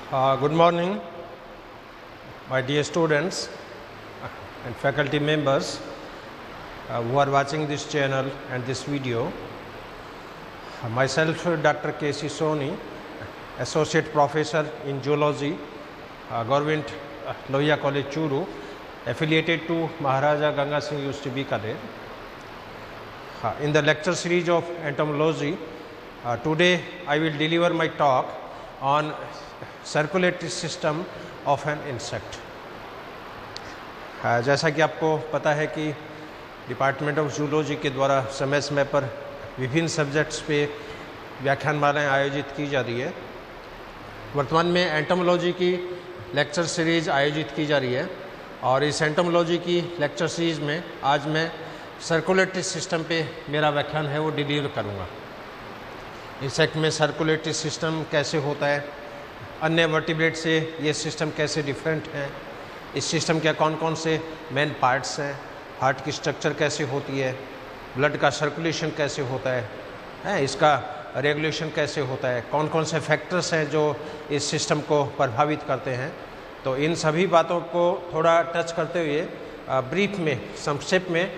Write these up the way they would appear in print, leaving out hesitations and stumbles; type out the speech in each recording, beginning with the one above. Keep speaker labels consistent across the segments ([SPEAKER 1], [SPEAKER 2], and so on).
[SPEAKER 1] Good morning, my dear students and faculty members who are watching this channel and this video. Myself, Dr. K.C. Soni, Associate Professor in Zoology, Government Lohia College, Churu, affiliated to Maharaja Ganga Singh University, Bikaner. In the lecture series of entomology, today I will deliver my talk on circulatory system of an insect. जैसा कि आपको पता है कि department of zoology के द्वारा समय समय पर विभिन्न सब्जेक्ट्स पे व्याख्यानमालाएँ आयोजित की जा रही है। वर्तमान में एंटोमोलॉजी की लेक्चर सीरीज आयोजित की जा रही है और इस एंटोमोलॉजी की लेक्चर सीरीज में आज मैं सर्कुलेटरी सिस्टम पे मेरा व्याख्यान है वो डिलीवर करूँगा। इंसेक्ट में सर्कुलेटरी सिस्टम कैसे होता है, अन्य वर्टिब्रेट से ये सिस्टम कैसे डिफरेंट है, इस सिस्टम के कौन कौन से मेन पार्ट्स हैं, हार्ट की स्ट्रक्चर कैसे होती है, ब्लड का सर्कुलेशन कैसे होता है, इसका रेगुलेशन कैसे होता है, कौन कौन से फैक्टर्स हैं जो इस सिस्टम को प्रभावित करते हैं। तो इन सभी बातों को थोड़ा टच करते हुए ब्रीफ में, संक्षेप में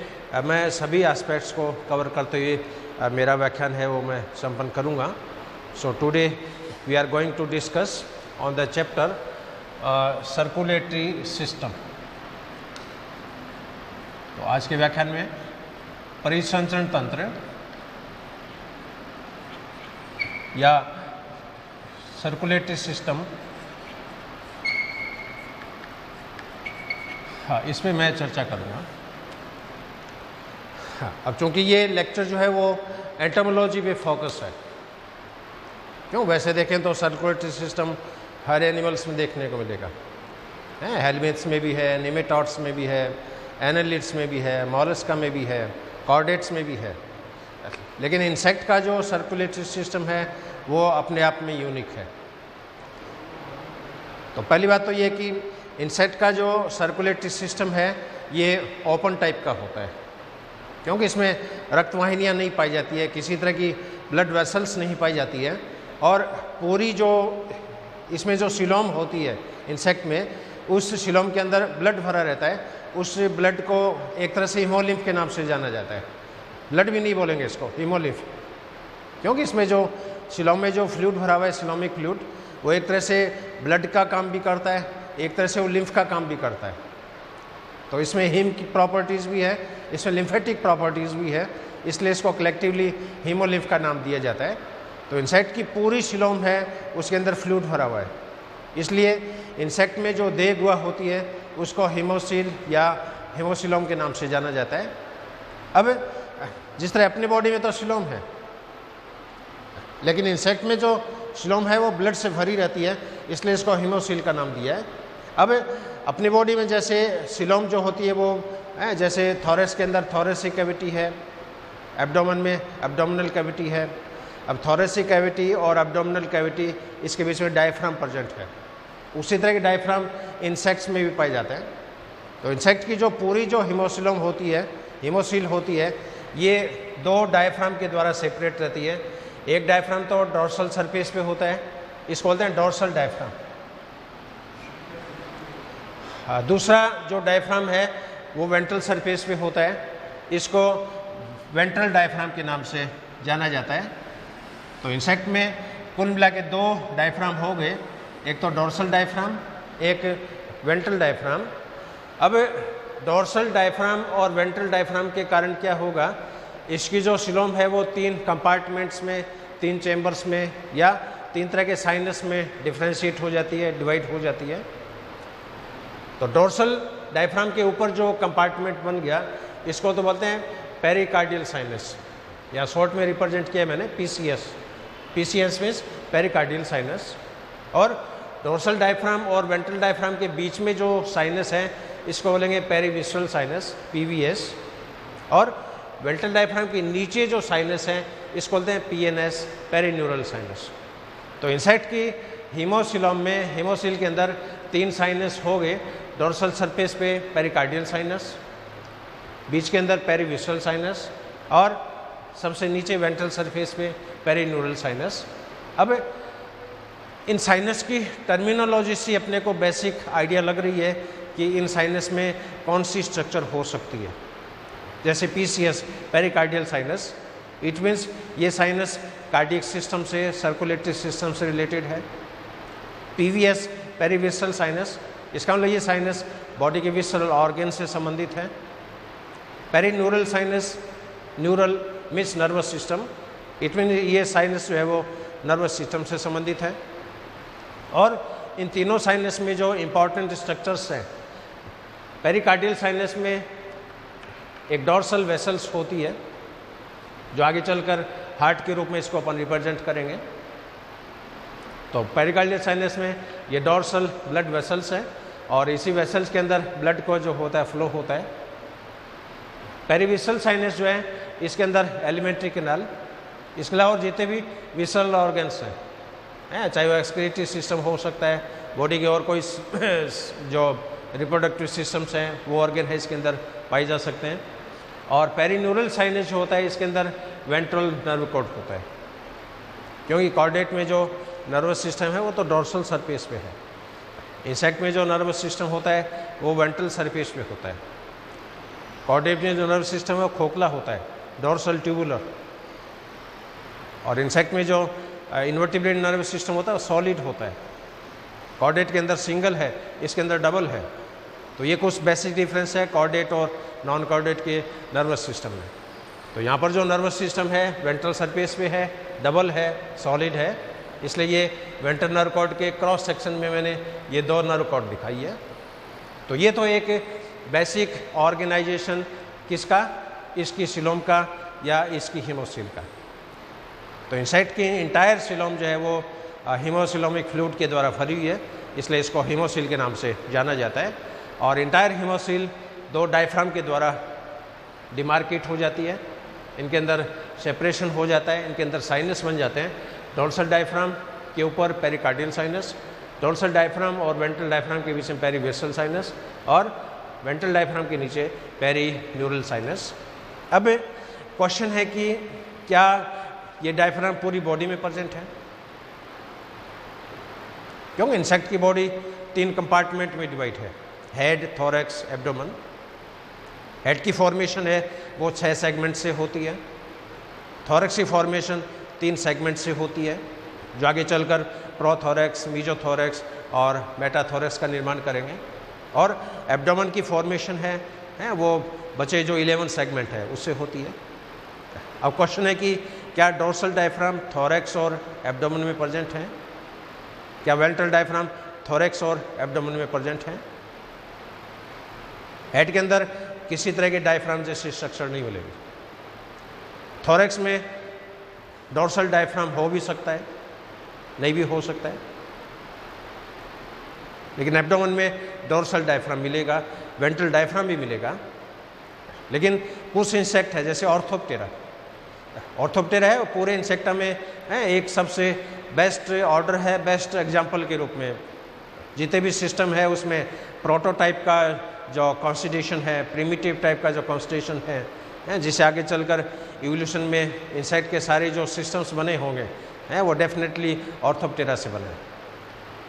[SPEAKER 1] मैं सभी एस्पेक्ट्स को कवर करते हुए मेरा व्याख्यान है वो मैं संपन्न करूँगा। So today we are going to discuss on the chapter circulatory system. तो आज के व्याख्यान में परिसंचरण तंत्र या सर्कुलेटरी सिस्टम, हाँ, इसमें मैं चर्चा करूँगा। हाँ, अब चूँकि ये लेक्चर जो है वो एंटोमोलॉजी पे फोकस है। क्यों, वैसे देखें तो सर्कुलेटरी सिस्टम हर एनिमल्स में देखने को मिलेगा, हेलमेट्स में भी है, निमेटॉड्स में भी है, एनालिड्स में भी है, मॉलस्का में भी है, कॉर्डेट्स में भी है। लेकिन इंसेक्ट का जो सर्कुलेटरी सिस्टम है वो अपने आप में यूनिक है। तो पहली बात तो ये कि इंसेक्ट का जो सर्कुलेटरी सिस्टम है ये ओपन टाइप का होता है, क्योंकि इसमें रक्तवाहिनियाँ नहीं पाई जाती है, किसी तरह की ब्लड वेसल्स नहीं पाई जाती है, और पूरी जो इसमें जो सिलोम होती है इंसेक्ट में, उस सिलोम के अंदर ब्लड भरा रहता है। उस ब्लड को एक तरह से हीमोलिम्फ के नाम से जाना जाता है। ब्लड भी नहीं बोलेंगे इसको, हीमोलिम्फ, क्योंकि इसमें जो सिलोम में जो फ्लूइड भरा हुआ है, सिलोमिक फ्लूइड, वो एक तरह से ब्लड का काम भी करता है, एक तरह से वो लिम्फ का काम भी करता है। तो इसमें हीम की प्रॉपर्टीज़ भी है, इसमें लिम्फेटिक प्रॉपर्टीज़ भी है, इसलिए इसको कलेक्टिवली हीमोलिम्फ का नाम दिया जाता है। तो इंसेक्ट की पूरी सिलोम है, उसके अंदर फ्लूइड भरा हुआ है, इसलिए इंसेक्ट में जो देह गुहा होती है उसको हीमोसील या हीमोसिलोम के नाम से जाना जाता है। अब जिस तरह अपने बॉडी में तो सिलोम है, लेकिन इंसेक्ट में जो सिलोम है वो ब्लड से भरी रहती है, इसलिए इसको हीमोसील का नाम दिया है। अब अपनी बॉडी में जैसे सिलोम जो होती है वो जैसे थॉरस के अंदर थॉरेसिक कैविटी है, एब्डोमेन में एब्डोमिनल कैविटी है। अब थॉरेसिक कैविटी और एब्डोमिनल कैविटी, इसके बीच में डायफ्राम प्रेजेंट है। उसी तरह की डायफ्राम इंसेक्ट्स में भी पाए जाते हैं। तो इंसेक्ट की जो पूरी जो हीमोसिलोम होती है, हीमोसील होती है, ये दो डायफ्राम के द्वारा सेपरेट रहती है। एक डायफ्राम तो डॉर्सल सरफेस पे होता है, इसको बोलते हैं डॉर्सल डायफ्राम। दूसरा जो डायफ्राम है वो वेंट्रल सरफेस पे होता है, इसको वेंट्रल डायफ्राम के नाम से जाना जाता है। तो इंसेक्ट में कुल मिला के दो डायफ्राम हो गए, एक तो डॉर्सल डायफ्राम, एक वेंट्रल डायफ्राम। अब डॉर्सल डायफ्राम और वेंट्रल डायफ्राम के कारण क्या होगा, इसकी जो सिलोम है वो 3 कंपार्टमेंट्स में, 3 चैम्बर्स में या 3 तरह के साइनस में डिफ्रेंशिएट हो जाती है, डिवाइड हो जाती है। तो डॉर्सल डायफ्राम के ऊपर जो कंपार्टमेंट बन गया, इसको तो बोलते हैं पेरिकार्डियल साइनस, या शॉर्ट में रिप्रेजेंट किया मैंने PCS. PCS means pericardial sinus. और डॉर्सल डायफ्राम और वेंट्रल डायफ्राम के बीच में जो साइनस है इसको बोलेंगे पेरीविस्रल साइनस, पीवीएस। और वेंट्रल डायफ्राम के नीचे जो साइनस है इसको बोलते हैं पीएनएस, पेरीन्यूरल साइनस। तो इंसेक्ट की हीमोसिलोम में, हीमोसील के अंदर 3 साइनस हो गए। डॉर्सल सरफेस पे पेरिकार्डियल साइनस, बीच के अंदर पेरीविस्रल साइनस, और सबसे नीचे वेंट्रल सरफेस पे पेरीन्यूरल साइनस। अब इन साइनस की टर्मिनोलॉजी से अपने को बेसिक आइडिया लग रही है कि इन साइनस में कौन सी स्ट्रक्चर हो सकती है। जैसे PCS pericardial sinus, it means ये साइनस कार्डियक सिस्टम से, सर्कुलेटरी सिस्टम से रिलेटेड है। PVS पेरिविसरल साइनस, इसका मतलब ये साइनस बॉडी के विसरल ऑर्गन से संबंधित है। Perineural sinus, neural means nervous system, it mean ये साइनस जो है वो नर्वस सिस्टम से संबंधित है। और इन तीनों साइनस में जो इम्पॉर्टेंट स्ट्रक्चर्स हैं, पेरिकार्डियल साइनस में एक डॉर्सल वेसल्स होती है जो आगे चलकर हार्ट के रूप में इसको अपन रिप्रेजेंट करेंगे। तो पेरिकार्डियल साइनस में ये डॉर्सल ब्लड वेसल्स है और इसी वेसल्स के अंदर ब्लड को जो होता है फ्लो होता है। पेरिविसरल साइनस जो है इसके अंदर एलिमेंट्री कैनाल, इसके अलावा और जितने भी विसरल ऑर्गन्स हैं, चाहे वो एक्सक्रीटरी सिस्टम हो सकता है, बॉडी के और कोई जो रिप्रोडक्टिव सिस्टम्स हैं वो ऑर्गन है इसके अंदर पाए जा सकते हैं। और पेरीन्यूरल साइनस जो होता है इसके अंदर वेंट्रल नर्व कॉर्ड होता है, क्योंकि कॉर्डेट में जो नर्वस सिस्टम है वो तो डॉर्सल सरफेस पे है। इंसेक्ट में जो नर्वस सिस्टम होता है वो वेंट्रल सरफेस पे होता है। कॉर्डेट में जो नर्व सिस्टम है वो खोखला होता है, डॉर्सल ट्यूबुलर। और इंसेक्ट में जो इन्वर्टिब्रेट नर्व सिस्टम होता है वो सॉलिड होता है। कॉर्डेट के अंदर सिंगल है, इसके अंदर डबल है। तो ये कुछ बेसिक डिफरेंस है कॉर्डेट और नॉन कॉर्डेट के नर्वस सिस्टम में। तो यहाँ पर जो नर्वस सिस्टम है वेंट्रल सरफेस पे है, डबल है, सॉलिड है, इसलिए ये वेंट्रल नर्व कॉर्ड के क्रॉस सेक्शन में मैंने ये दो नर्व कॉर्ड दिखाई है। तो ये तो एक बेसिक ऑर्गेनाइजेशन किसका, इसकी सिलोम का या इसकी हीमोसिल का। तो इंसेक्ट की इंटायर सिलोम जो है वो हीमोसिलोमिक फ्लूइड के द्वारा भरी हुई है, इसलिए इसको हीमोसिल के नाम से जाना जाता है। और इंटायर हीमोसिल दो डायफ्राम के द्वारा डिमार्केट हो जाती है, इनके अंदर सेपरेशन हो जाता है, इनके अंदर साइनस बन जाते हैं। डोर्सल डायफ्राम के ऊपर पेरिकार्डियल साइनस, डोर्सल डायफ्राम और वेंट्रल डायफ्राम के बीच में पेरीविसरल साइनस और वेंट्रल डायफ्राम के नीचे पेरीन्यूरल साइनस। अब क्वेश्चन है कि क्या ये डायफ्राम पूरी बॉडी में प्रेजेंट है? क्योंकि इंसेक्ट की बॉडी 3 कंपार्टमेंट में डिवाइड है, हेड, थोरैक्स, एब्डोमेन। हेड की फॉर्मेशन है वो 6 सेगमेंट से होती है। थोरैक्स की फॉर्मेशन 3 सेगमेंट से होती है, जो आगे चलकर प्रोथोरैक्स, मीजोथोरैक्स और मेटाथोरैक्स का निर्माण करेंगे। और एब्डोमेन की फॉर्मेशन है वो बचे जो 11 सेगमेंट है उससे होती है। अब क्वेश्चन है कि क्या डोर्सल डायफ्राम थोरैक्स और एब्डोमेन में प्रेजेंट है? क्या वेंट्रल डायफ्राम थोरैक्स और एब्डोमेन में प्रेजेंट है? हेड के अंदर किसी तरह के डायफ्राम जैसी स्ट्रक्चर नहीं मिलेगी। थोरैक्स में डोर्सल डायफ्राम हो भी सकता है, नहीं भी हो सकता है, लेकिन एब्डोमेन में डोर्सल डायफ्राम मिलेगा, वेंट्रल डायफ्राम भी मिलेगा। लेकिन कुछ इंसेक्ट है जैसे ऑर्थोप्टेरा, ऑर्थोप्टेरा है वो पूरे इंसेक्टा में है एक सबसे बेस्ट ऑर्डर है, बेस्ट एग्जाम्पल के रूप में। जितने भी सिस्टम है उसमें प्रोटोटाइप का जो कॉन्स्टिट्यूशन है, प्रिमिटिव टाइप का जो कॉन्स्टिट्यूशन है, जिसे आगे चलकर इवोल्यूशन में इंसेक्ट के सारे जो सिस्टम्स बने होंगे हैं वो डेफिनेटली ऑर्थोप्टेरा से बने।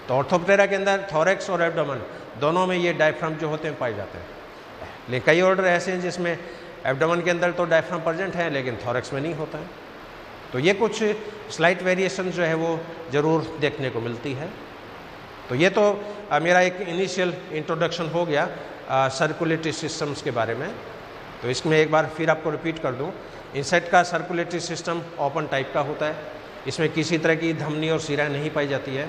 [SPEAKER 1] तो ऑर्थोप्टेरा के अंदर थोरैक्स और एब्डोमेन दोनों में ये डायफ्राम जो होते हैं पाए जाते हैं। लेकिन कई ऑर्डर ऐसे हैं जिसमें एब्डोमेन के अंदर तो डायफ्राम प्रेजेंट है लेकिन थोरैक्स में नहीं होता है। तो ये कुछ स्लाइट वेरिएशन जो है वो ज़रूर देखने को मिलती है। तो ये तो मेरा एक इनिशियल इंट्रोडक्शन हो गया सर्कुलेटरी सिस्टम्स के बारे में। तो इसमें एक बार फिर आपको रिपीट कर दूं, इंसेक्ट का सर्कुलेटरी सिस्टम ओपन टाइप का होता है। इसमें किसी तरह की धमनी और सिराएं नहीं पाई जाती है।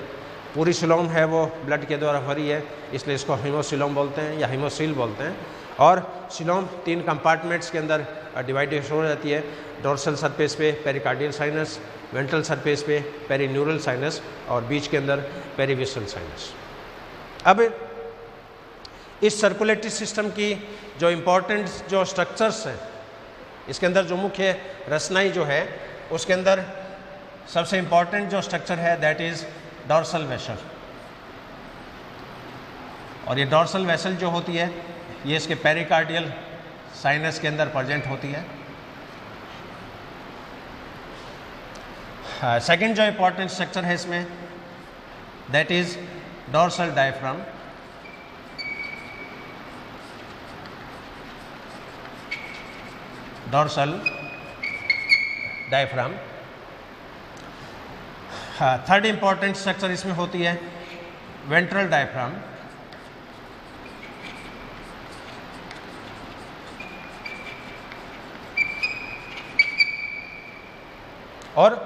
[SPEAKER 1] पूरी सिलोम है वो ब्लड के द्वारा भरी है, इसलिए इसको हीमोसिलोम बोलते हैं या हीमोसिल बोलते हैं। और सिलोम 3 कंपार्टमेंट्स के अंदर डिवाइडेड हो जाती है। डोर्सल सरफेस पे पेरिकार्डियल साइनस, वेंट्रल सरफेस पे पेरीन्यूरल साइनस और बीच के अंदर पेरीविसरल साइनस। अब इस सर्कुलेटरी सिस्टम की जो इम्पोर्टेंट जो स्ट्रक्चर्स हैं, इसके अंदर जो मुख्य रचनाई जो है उसके अंदर सबसे इम्पॉर्टेंट जो स्ट्रक्चर है दैट इज़ डॉर्सल वेसल। और ये डॉर्सल वेसल जो होती है ये इसके पेरिकार्डियल साइनस के अंदर प्रेजेंट होती है। सेकंड जो इम्पॉर्टेंट स्ट्रक्चर है इसमें that is dorsal diaphragm. Dorsal diaphragm. Third important structure इसमें होती है वेंट्रल डायफ्राम. और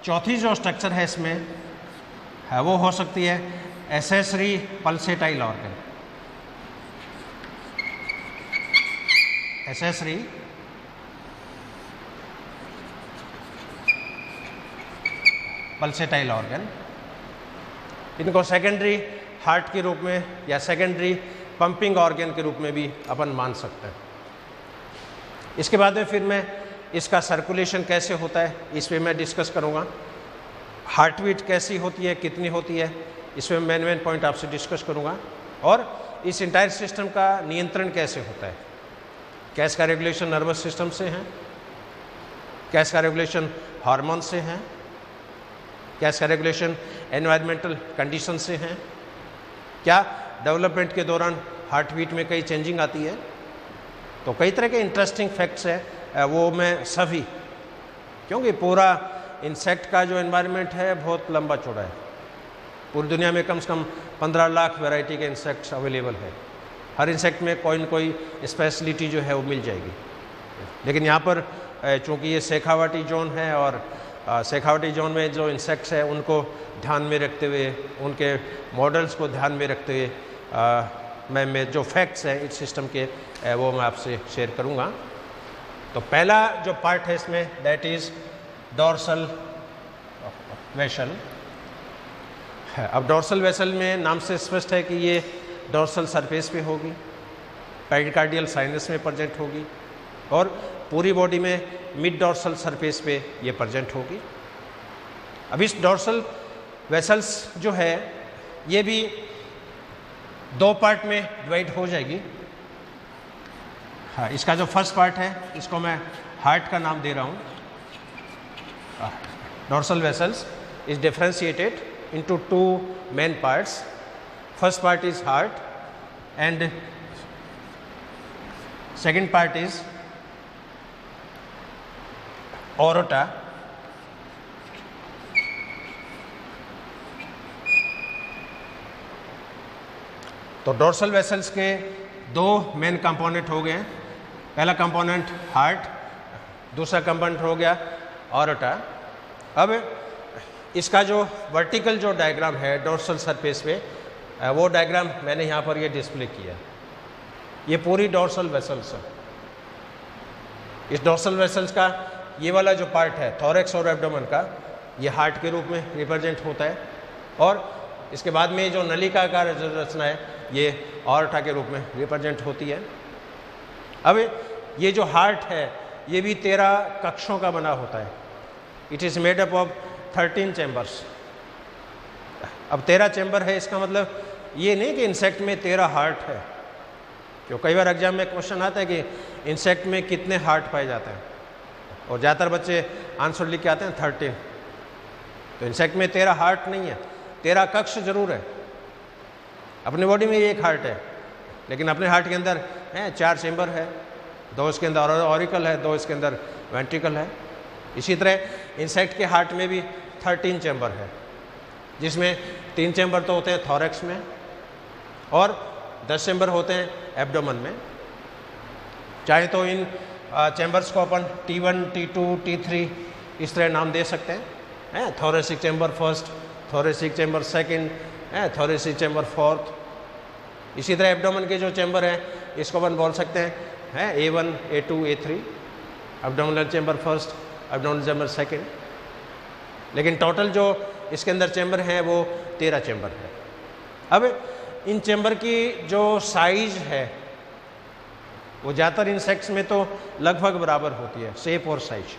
[SPEAKER 1] चौथी जो स्ट्रक्चर है इसमें है वो हो सकती है accessory pulsatile organ. Accessory pulsatile organ. इनको सेकेंडरी हार्ट के रूप में या सेकेंडरी पंपिंग ऑर्गन के रूप में भी अपन मान सकते हैं. इसके बाद में फिर मैं इसका सर्कुलेशन कैसे होता है इस पर मैं डिस्कस करूँगा. हार्ट बीट कैसी होती है, कितनी होती है, इसमें मेन पॉइंट आपसे डिस्कस करूँगा. और इस इंटायर सिस्टम का नियंत्रण कैसे होता है. क्या इसका रेगुलेशन नर्वस सिस्टम से है, क्या इसका रेगुलेशन हार्मोन से है, क्या इसका रेगुलेशन एनवायरमेंटल कंडीशन से है, क्या डेवलपमेंट के दौरान हार्ट बीट में कई चेंजिंग आती है. तो कई तरह के इंटरेस्टिंग फैक्ट्स है वो मैं सभी, क्योंकि पूरा इंसेक्ट का जो एनवायरनमेंट है बहुत लंबा चौड़ा है. पूरी दुनिया में कम से कम 15 लाख वैरायटी के इंसेक्ट्स अवेलेबल है. हर इंसेक्ट में कोई न कोई स्पेशलिटी जो है वो मिल जाएगी. लेकिन यहाँ पर चूँकि ये शेखावाटी जोन है और शेखावाटी जोन में जो इंसेक्ट्स है उनको ध्यान में रखते हुए, उनके मॉडल्स को ध्यान में रखते हुए मैं जो फैक्ट्स हैं इस सिस्टम के वो मैं आपसे शेयर करूँगा. तो पहला जो पार्ट है इसमें दैट इज़ डोर्सल वेसल. अब डोर्सल वेसल में नाम से स्पष्ट है कि ये डोर्सल सरफेस पे होगी, पेरिकार्डियल साइनस में प्रेजेंट होगी और पूरी बॉडी में मिड डोर्सल सरफेस पे ये प्रेजेंट होगी. अब इस डोर्सल वेसल्स जो है ये भी दो पार्ट में डिवाइड हो जाएगी. हाँ, इसका जो फर्स्ट पार्ट है इसको मैं हार्ट का नाम दे रहा हूँ. Dorsal vessels is differentiated into two main parts. First part is heart and second part is aorta. तो डोर्सल वेसल्स के दो मेन कंपोनेंट हो गए. पहला कंपोनेंट हार्ट, दूसरा कंपोनेंट हो गया ऑरोटा. अब इसका जो वर्टिकल जो डायग्राम है डोर्सल सरफेस पे वो डायग्राम मैंने यहाँ पर ये डिस्प्ले किया. ये पूरी डोर्सल वेसल्स है. इस डोर्सल वेसल्स का ये वाला जो पार्ट है थोरैक्स और एब्डोमेन का ये हार्ट के रूप में रिप्रेजेंट होता है और इसके बाद में जो नलिकाकार जो रचना है ये ऑर्टा के रूप में रिप्रेजेंट होती है. अब ये जो हार्ट है ये भी 13 कक्षों का बना होता है. It is made up of 13 chambers. अब 13 चैम्बर है इसका मतलब ये नहीं कि इंसेक्ट में 13 हार्ट है. क्यों कई बार एग्जाम में क्वेश्चन आता है कि इंसेक्ट में कितने हार्ट पाए जाते हैं और ज़्यादातर बच्चे आंसर लिख के आते हैं 13. तो इंसेक्ट में 13 हार्ट नहीं है, 13 कक्ष जरूर है. अपनी बॉडी में एक हार्ट है लेकिन अपने हार्ट के अंदर 4 चैम्बर है. 2 इसके अंदर ऑरिकल है, 2 इसके अंदर वेंट्रिकल है. इसी तरह इंसेक्ट के हार्ट में भी 13 चैम्बर है जिसमें 3 चैम्बर तो होते हैं थोरैक्स में और 10 चैम्बर होते हैं एब्डोमेन में. चाहे तो इन चैम्बर्स को अपन T1, T2, T3 इस तरह नाम दे सकते हैं. Thoracic chamber first, thoracic chamber second, thoracic chamber fourth. इसी तरह एब्डोमेन के जो चैम्बर हैं इसको अपन बोल सकते हैं A1, A2, A3. Abdominal chamber first, abdominal chamber second. लेकिन टोटल जो इसके अंदर चैम्बर हैं वो 13 चैम्बर है. अब इन चैम्बर की जो साइज है वो ज़्यादातर इंसेक्ट्स में तो लगभग बराबर होती है, शेप और साइज.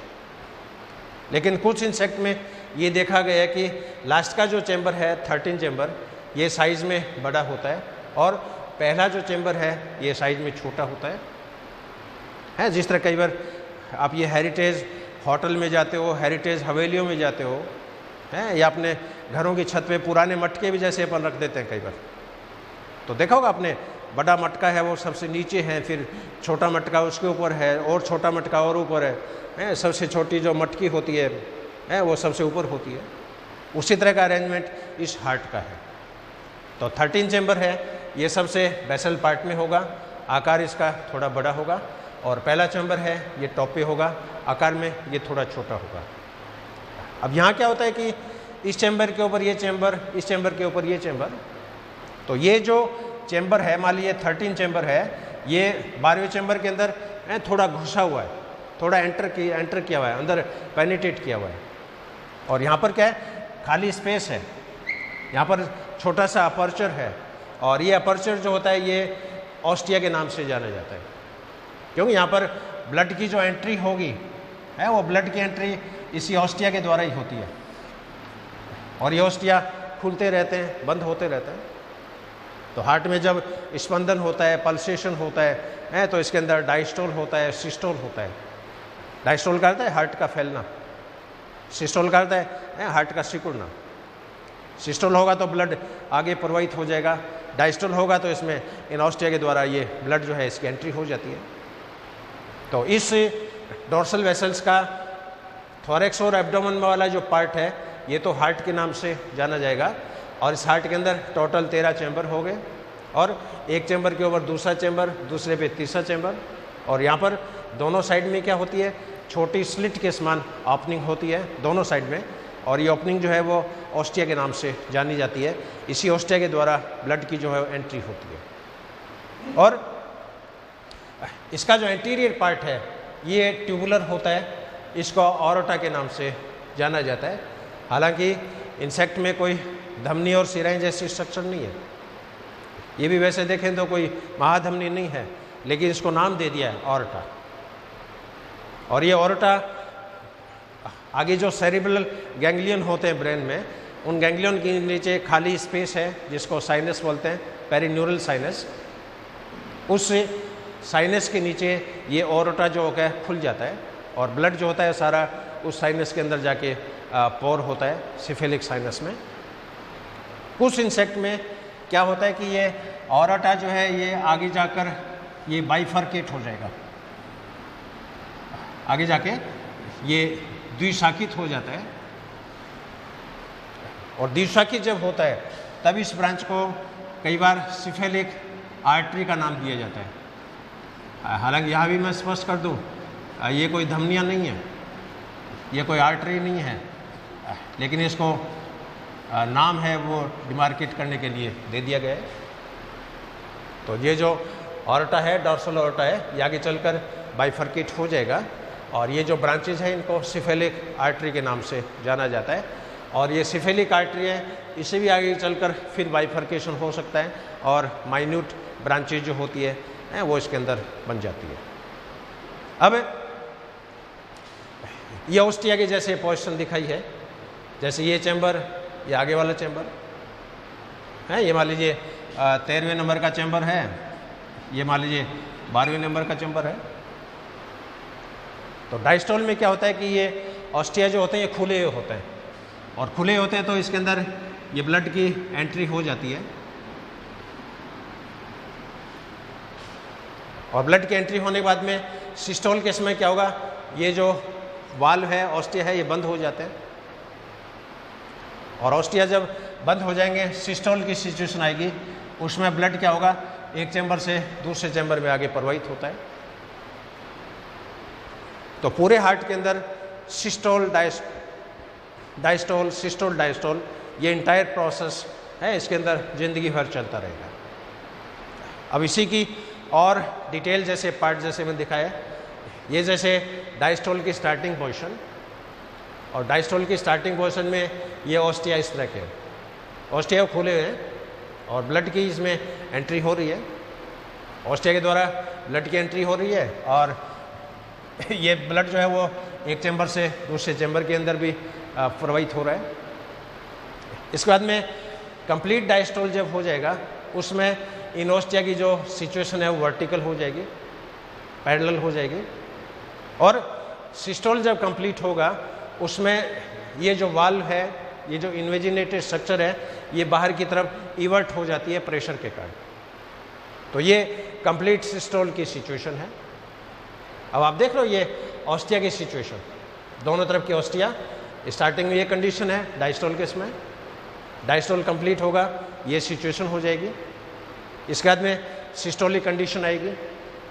[SPEAKER 1] लेकिन कुछ इंसेक्ट में ये देखा गया है कि लास्ट का जो चैम्बर है 13 चैम्बर ये साइज़ में बड़ा होता है और पहला जो चैम्बर है ये साइज़ में छोटा होता है. जिस तरह कई बार आप ये हेरिटेज होटल में जाते हो, हेरिटेज हवेलियों में जाते हो हैं, या अपने घरों की छत पे पुराने मटके भी जैसे अपन रख देते हैं कई बार, तो देखा होगा आपने, बड़ा मटका है वो सबसे नीचे है, फिर छोटा मटका उसके ऊपर है, और छोटा मटका और ऊपर है, सबसे छोटी जो मटकी होती है वो सबसे ऊपर होती है। उसी तरह का अरेंजमेंट इस हार्ट का है। तो 13 चैम्बर है, ये सबसे बेसल पार्ट में होगा, आकार इसका थोड़ा बड़ा होगा, और पहला चैम्बर है ये टॉप पे होगा, आकार में ये थोड़ा छोटा होगा। अब यहाँ क्या होता है कि इस चैम्बर के ऊपर ये चैम्बर, इस चैम्बर के ऊपर ये चैम्बर, तो ये जो चैम्बर है, मान लीजिए 13 चैम्बर है, ये 12वें चैम्बर के अंदर थोड़ा घुसा हुआ है, थोड़ा एंटर किया हुआ है, अंदर पेनिट्रेट किया हुआ है। और यहाँ पर क्या है, खाली स्पेस है, यहाँ पर छोटा सा अपर्चर है, और ये अपर्चर जो होता है ये ऑस्टिया के नाम से जाना जाता है, क्योंकि यहाँ पर ब्लड की जो एंट्री होगी है वो ब्लड की एंट्री इसी ऑस्टिया के द्वारा ही होती है, और ये ऑस्टिया खुलते रहते हैं, बंद होते रहते हैं। तो हार्ट में जब स्पंदन होता है, पल्सेशन होता है तो इसके अंदर डायस्टोल होता है, सिस्टोल होता है। डायस्टोल का अर्थ है हार्ट का फैलना, सिस्टोल का अर्थ है हार्ट का सिकुड़ना। सिस्टोल होगा तो ब्लड आगे प्रवाहित हो जाएगा, डायस्टोल होगा तो इसमें इन ऑस्टिया के द्वारा ये ब्लड जो है इसकी एंट्री हो जाती है। तो इस डोर्सल वेसल्स का थोरेक्स और एब्डोमेन वाला जो पार्ट है ये तो हार्ट के नाम से जाना जाएगा, और इस हार्ट के अंदर टोटल 13 चैम्बर हो गए, और एक चैम्बर के ऊपर दूसरा चैम्बर, दूसरे पे तीसरा चैम्बर, और यहाँ पर दोनों साइड में क्या होती है, छोटी स्लिट के समान ओपनिंग होती है दोनों साइड में, और ये ओपनिंग जो है वो ऑस्टिया के नाम से जानी जाती है। इसी ऑस्टिया के द्वारा ब्लड की जो है एंट्री होती है। और इसका जो एंटीरियर पार्ट है ये ट्यूबुलर होता है, इसको ऑरोटा के नाम से जाना जाता है। हालांकि इंसेक्ट में कोई धमनी और सिराएं जैसी स्ट्रक्चर नहीं है, ये भी वैसे देखें तो कोई महाधमनी नहीं है, लेकिन इसको नाम दे दिया है ऑरोटा। और ये ऑरोटा आगे जो सेरिब्रल गैंग्लियन होते हैं ब्रेन में, उन गैंग्लियन के नीचे खाली स्पेस है जिसको साइनस बोलते हैं, पेरिन्यूरल साइनस। उस साइनस के नीचे ये ऑरोटा जो होता है खुल जाता है, और ब्लड जो होता है सारा उस साइनस के अंदर जाके पोर होता है सिफेलिक साइनस में। कुछ इंसेक्ट में क्या होता है कि ये ऑरोटा जो है ये आगे जाकर ये बाइफर्केट हो जाएगा, आगे जाके ये द्विशाखित हो जाता है, और द्विशाखित जब होता है तब इस ब्रांच को कई बार सिफेलिक आर्टरी का नाम दिया जाता है। हालांकि यहाँ भी मैं स्पष्ट कर दूँ, ये कोई धमनियाँ नहीं है, ये कोई आर्टरी नहीं है, लेकिन इसको नाम है वो डिमार्केट करने के लिए दे दिया गया है। तो ये जो ऑरोटा है, डॉर्सल ऑरोटा है, ये आगे चलकर बाइफर्केट हो जाएगा, और ये जो ब्रांचेज हैं इनको सिफेलिक आर्टरी के नाम से जाना जाता है। और ये सिफेलिक आर्टरी है, इसे भी आगे चलकर फिर बाइफर्केशन हो सकता है, और माइन्यूट ब्रांचेज जो होती है वो इसके अंदर बन जाती है। अब ये ऑस्टिया के जैसे पोजीशन दिखाई है, जैसे ये चैम्बर, ये आगे वाला चैम्बर है, ये मान लीजिए 13वें नंबर का चैम्बर है, ये मान लीजिए 12वें नंबर का चैम्बर है। तो डायस्टोल में क्या होता है कि ये ऑस्टिया जो होते हैं ये खुले होते हैं, और खुले होते हैं तो इसके अंदर ये ब्लड की एंट्री हो जाती है, और ब्लड की एंट्री होने के बाद में सिस्टोल के समय क्या होगा, ये जो वाल्व है ऑस्टिया है ये बंद हो जाते हैं, और ऑस्टिया जब बंद हो जाएंगे सिस्टोल की सिचुएशन आएगी, उसमें ब्लड क्या होगा, एक चैम्बर से दूसरे चैम्बर में आगे प्रवाहित होता है। तो पूरे हार्ट के अंदर सिस्टोल डायस्टोल सिस्टोल डायस्टोल ये इंटायर प्रोसेस है, इसके अंदर जिंदगी भर चलता रहेगा। अब इसी की और डिटेल जैसे पार्ट जैसे मैंने दिखाया, ये जैसे डायस्टोल की स्टार्टिंग पोजीशन, और डायस्टोल की स्टार्टिंग पोजीशन में ये ऑस्टिया इस तरह के ऑस्टिया खुले हुए हैं, और ब्लड की इसमें एंट्री हो रही है, ऑस्टिया के द्वारा ब्लड की एंट्री हो रही है, और ये ब्लड जो है वो एक चैम्बर से दूसरे चैम्बर के अंदर भी प्रवाहित हो रहा है। इसके बाद में कंप्लीट डायस्टोल जब हो जाएगा, उसमें इन ऑस्टिया की जो सिचुएशन है वो वर्टिकल हो जाएगी, पैरेलल हो जाएगी, और सिस्टोल जब कंप्लीट होगा उसमें ये जो वाल्व है ये जो इन्वेजिनेटेड स्ट्रक्चर है ये बाहर की तरफ इवर्ट हो जाती है प्रेशर के कारण। तो ये कंप्लीट सिस्टोल की सिचुएशन है। अब आप देख लो ये ऑस्टिया की सिचुएशन, दोनों तरफ की ऑस्टिया। स्टार्टिंग में ये कंडीशन है डायस्टोल केस में, डायस्टोल कंप्लीट होगा ये सिचुएशन हो जाएगी। इसके बाद में सिस्टोलिक कंडीशन आएगी,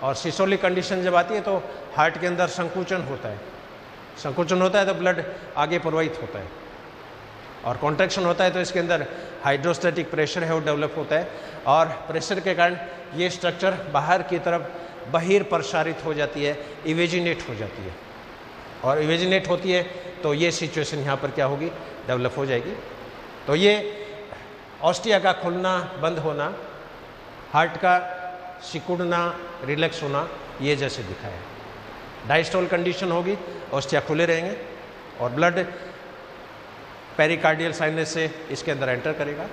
[SPEAKER 1] और सिस्टोलिक कंडीशन जब आती है तो हार्ट के अंदर संकुचन होता है, संकुचन होता है तो ब्लड आगे प्रवाहित होता है, और कॉन्ट्रैक्शन होता है तो इसके अंदर हाइड्रोस्टैटिक प्रेशर है वो डेवलप होता है, और प्रेशर के कारण ये स्ट्रक्चर बाहर की तरफ बहिर्प्रसारित हो जाती है, इवेजिनेट हो जाती है, और इवेजिनेट होती है तो ये सिचुएशन यहाँ पर क्या होगी, डेवलप हो जाएगी। तो ये ऑस्टिया का खुलना बंद होना, हार्ट का सिकुड़ना रिलैक्स होना, ये जैसे दिखा है। डायस्टोल कंडीशन होगी, ऑस्टिया खुले रहेंगे और ब्लड पेरिकार्डियल साइनस से इसके अंदर एंटर करेगा।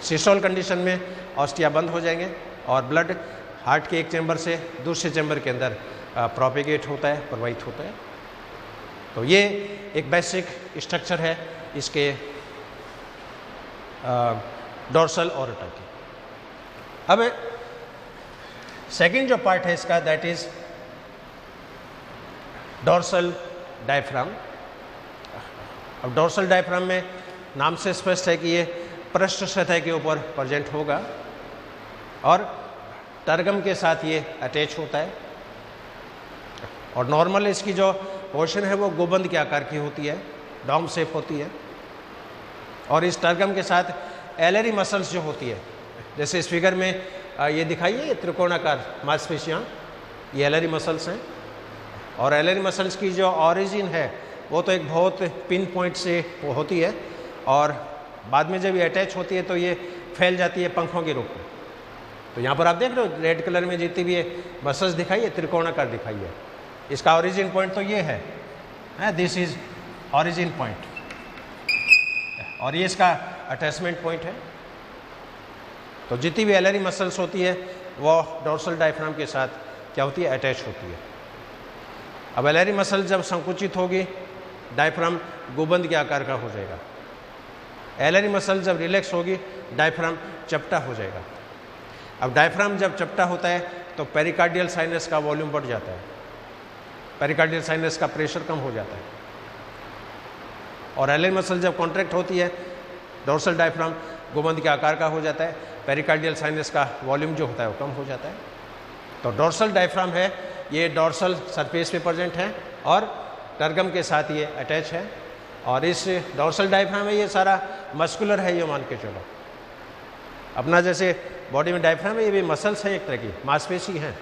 [SPEAKER 1] सिस्टोल कंडीशन में ऑस्टिया बंद हो जाएंगे और ब्लड हार्ट के एक चैम्बर से दूसरे चैम्बर के अंदर प्रोपेगेट होता है, प्रवाहित होता है। तो ये एक बेसिक स्ट्रक्चर है इसके डोर्सल ऑर्बिटा की। अब सेकंड जो पार्ट है इसका, दैट इज डोर्सल डायफ्राम। अब डोर्सल डायफ्राम में नाम से स्पष्ट है कि ये पृष्ठ सतह के ऊपर प्रेजेंट होगा और टर्गम के साथ ये अटैच होता है, और नॉर्मल इसकी जो पोर्शन है वो गोबंद के आकार की होती है, डॉम शेप होती है, और इस टर्गम के साथ एलरी मसल्स जो होती है, जैसे इस फिगर में ये दिखाइए त्रिकोणाकार मांसपेशियाँ, ये एलरी मसल्स हैं, और एलरी मसल्स की जो ऑरिजिन है वो तो एक बहुत पिन पॉइंट से होती है, और बाद में जब ये अटैच होती है तो ये फैल जाती है पंखों के रूप में। तो यहाँ पर आप देख रहे हो रेड कलर में जितनी भी ये मसल्स दिखाई है त्रिकोणाकार दिखाई है, इसका ऑरिजिन पॉइंट तो ये है, दिस इज ऑरिजिन पॉइंट, और ये इसका अटैचमेंट पॉइंट है। तो जितनी भी एलरी मसल्स होती है वो डोर्सल डायफ्राम के साथ क्या होती है, अटैच होती है। अब एलरी मसल जब संकुचित होगी डायफ्राम गोबंद के आकार का हो जाएगा, एलरी मसल जब रिलैक्स होगी डायफ्राम चपटा हो जाएगा। अब डायफ्राम जब चपटा होता है तो पेरिकार्डियल साइनस का वॉल्यूम बढ़ जाता है, पेरिकार्डियल साइनस का प्रेशर कम हो जाता है, और एलरी मसल जब कॉन्ट्रैक्ट होती है डोर्सल डायफ्राम गोबंद के आकार का हो जाता है, पेरिकार्डियल साइनस का वॉल्यूम जो होता है वो कम हो जाता है। तो डोर्सल डायफ्राम है ये डोर्सल सरफेस पे प्रेजेंट है और टर्गम के साथ ये अटैच है, और इस डोर्सल डायफ्राम में ये सारा मस्कुलर है, ये मान के चलो। अपना जैसे बॉडी में डायफ्राम है, ये भी मसल्स है, एक तरह की मांसपेशी हैं।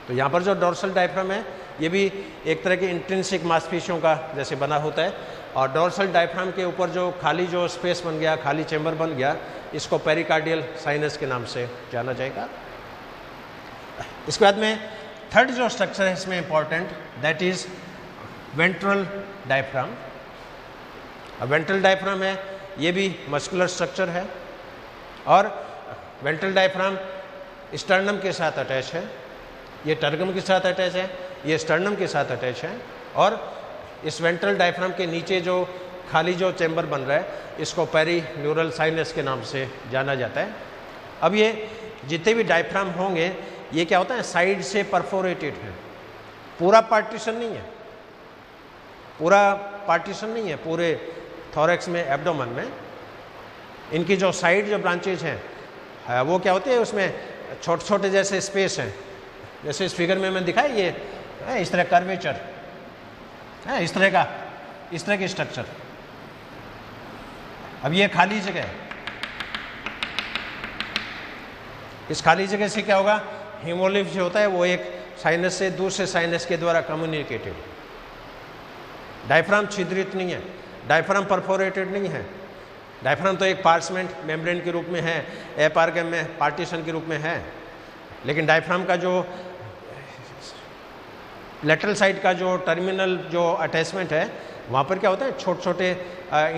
[SPEAKER 1] तो यहाँ पर जो डोर्सल डायफ्राम है ये भी एक तरह की इंट्रिंसिक मांसपेशियों का जैसे बना होता है, और डोर्सल डायफ्राम के ऊपर जो खाली जो स्पेस बन गया, खाली चैम्बर बन गया, इसको पेरिकार्डियल साइनस के नाम से जाना जाएगा। इसके बाद में थर्ड जो स्ट्रक्चर है इसमें important, that is ventral diaphragm. अब वेंट्रल डायफ्राम है ये भी मस्कुलर स्ट्रक्चर है, और वेंट्रल डायफ्राम स्टर्नम के साथ अटैच है, ये टर्गम के साथ अटैच है, ये स्टर्नम के साथ अटैच है, और इस वेंट्रल डायफ्राम के नीचे जो खाली जो चैम्बर बन रहा है इसको पेरीन्यूरल साइनस के नाम से जाना जाता है। अब ये जितने भी डायफ्राम होंगे ये क्या होता है, साइड से परफोरेटेड है, पूरा पार्टीशन नहीं है, पूरा पार्टीशन नहीं है पूरे थोरैक्स में, एब्डोमेन में। इनकी जो साइड जो ब्रांचेज हैं वो क्या होती है, उसमें छोटे छोटे जैसे स्पेस हैं, जैसे इस फिगर में मैंने दिखाया ये इस तरह कर्वेचर है, इस तरह की स्ट्रक्चर। अब ये खाली जगह है, इस खाली जगह से क्या होगा, हीमोलिम्फ जो होता है वो एक साइनस से दूसरे साइनस के द्वारा कम्युनिकेटेड। डायफ्राम छिद्रित नहीं है, डायफ्राम परफोरेटेड नहीं है, डायफ्राम तो एक पार्चमेंट मेम्ब्रेन के रूप में है, एपार्गम में पार्टीशन के रूप में है, लेकिन डायफ्राम का जो लेटरल साइड का जो टर्मिनल जो अटैचमेंट है वहाँ पर क्या होता है, छोटे छोटे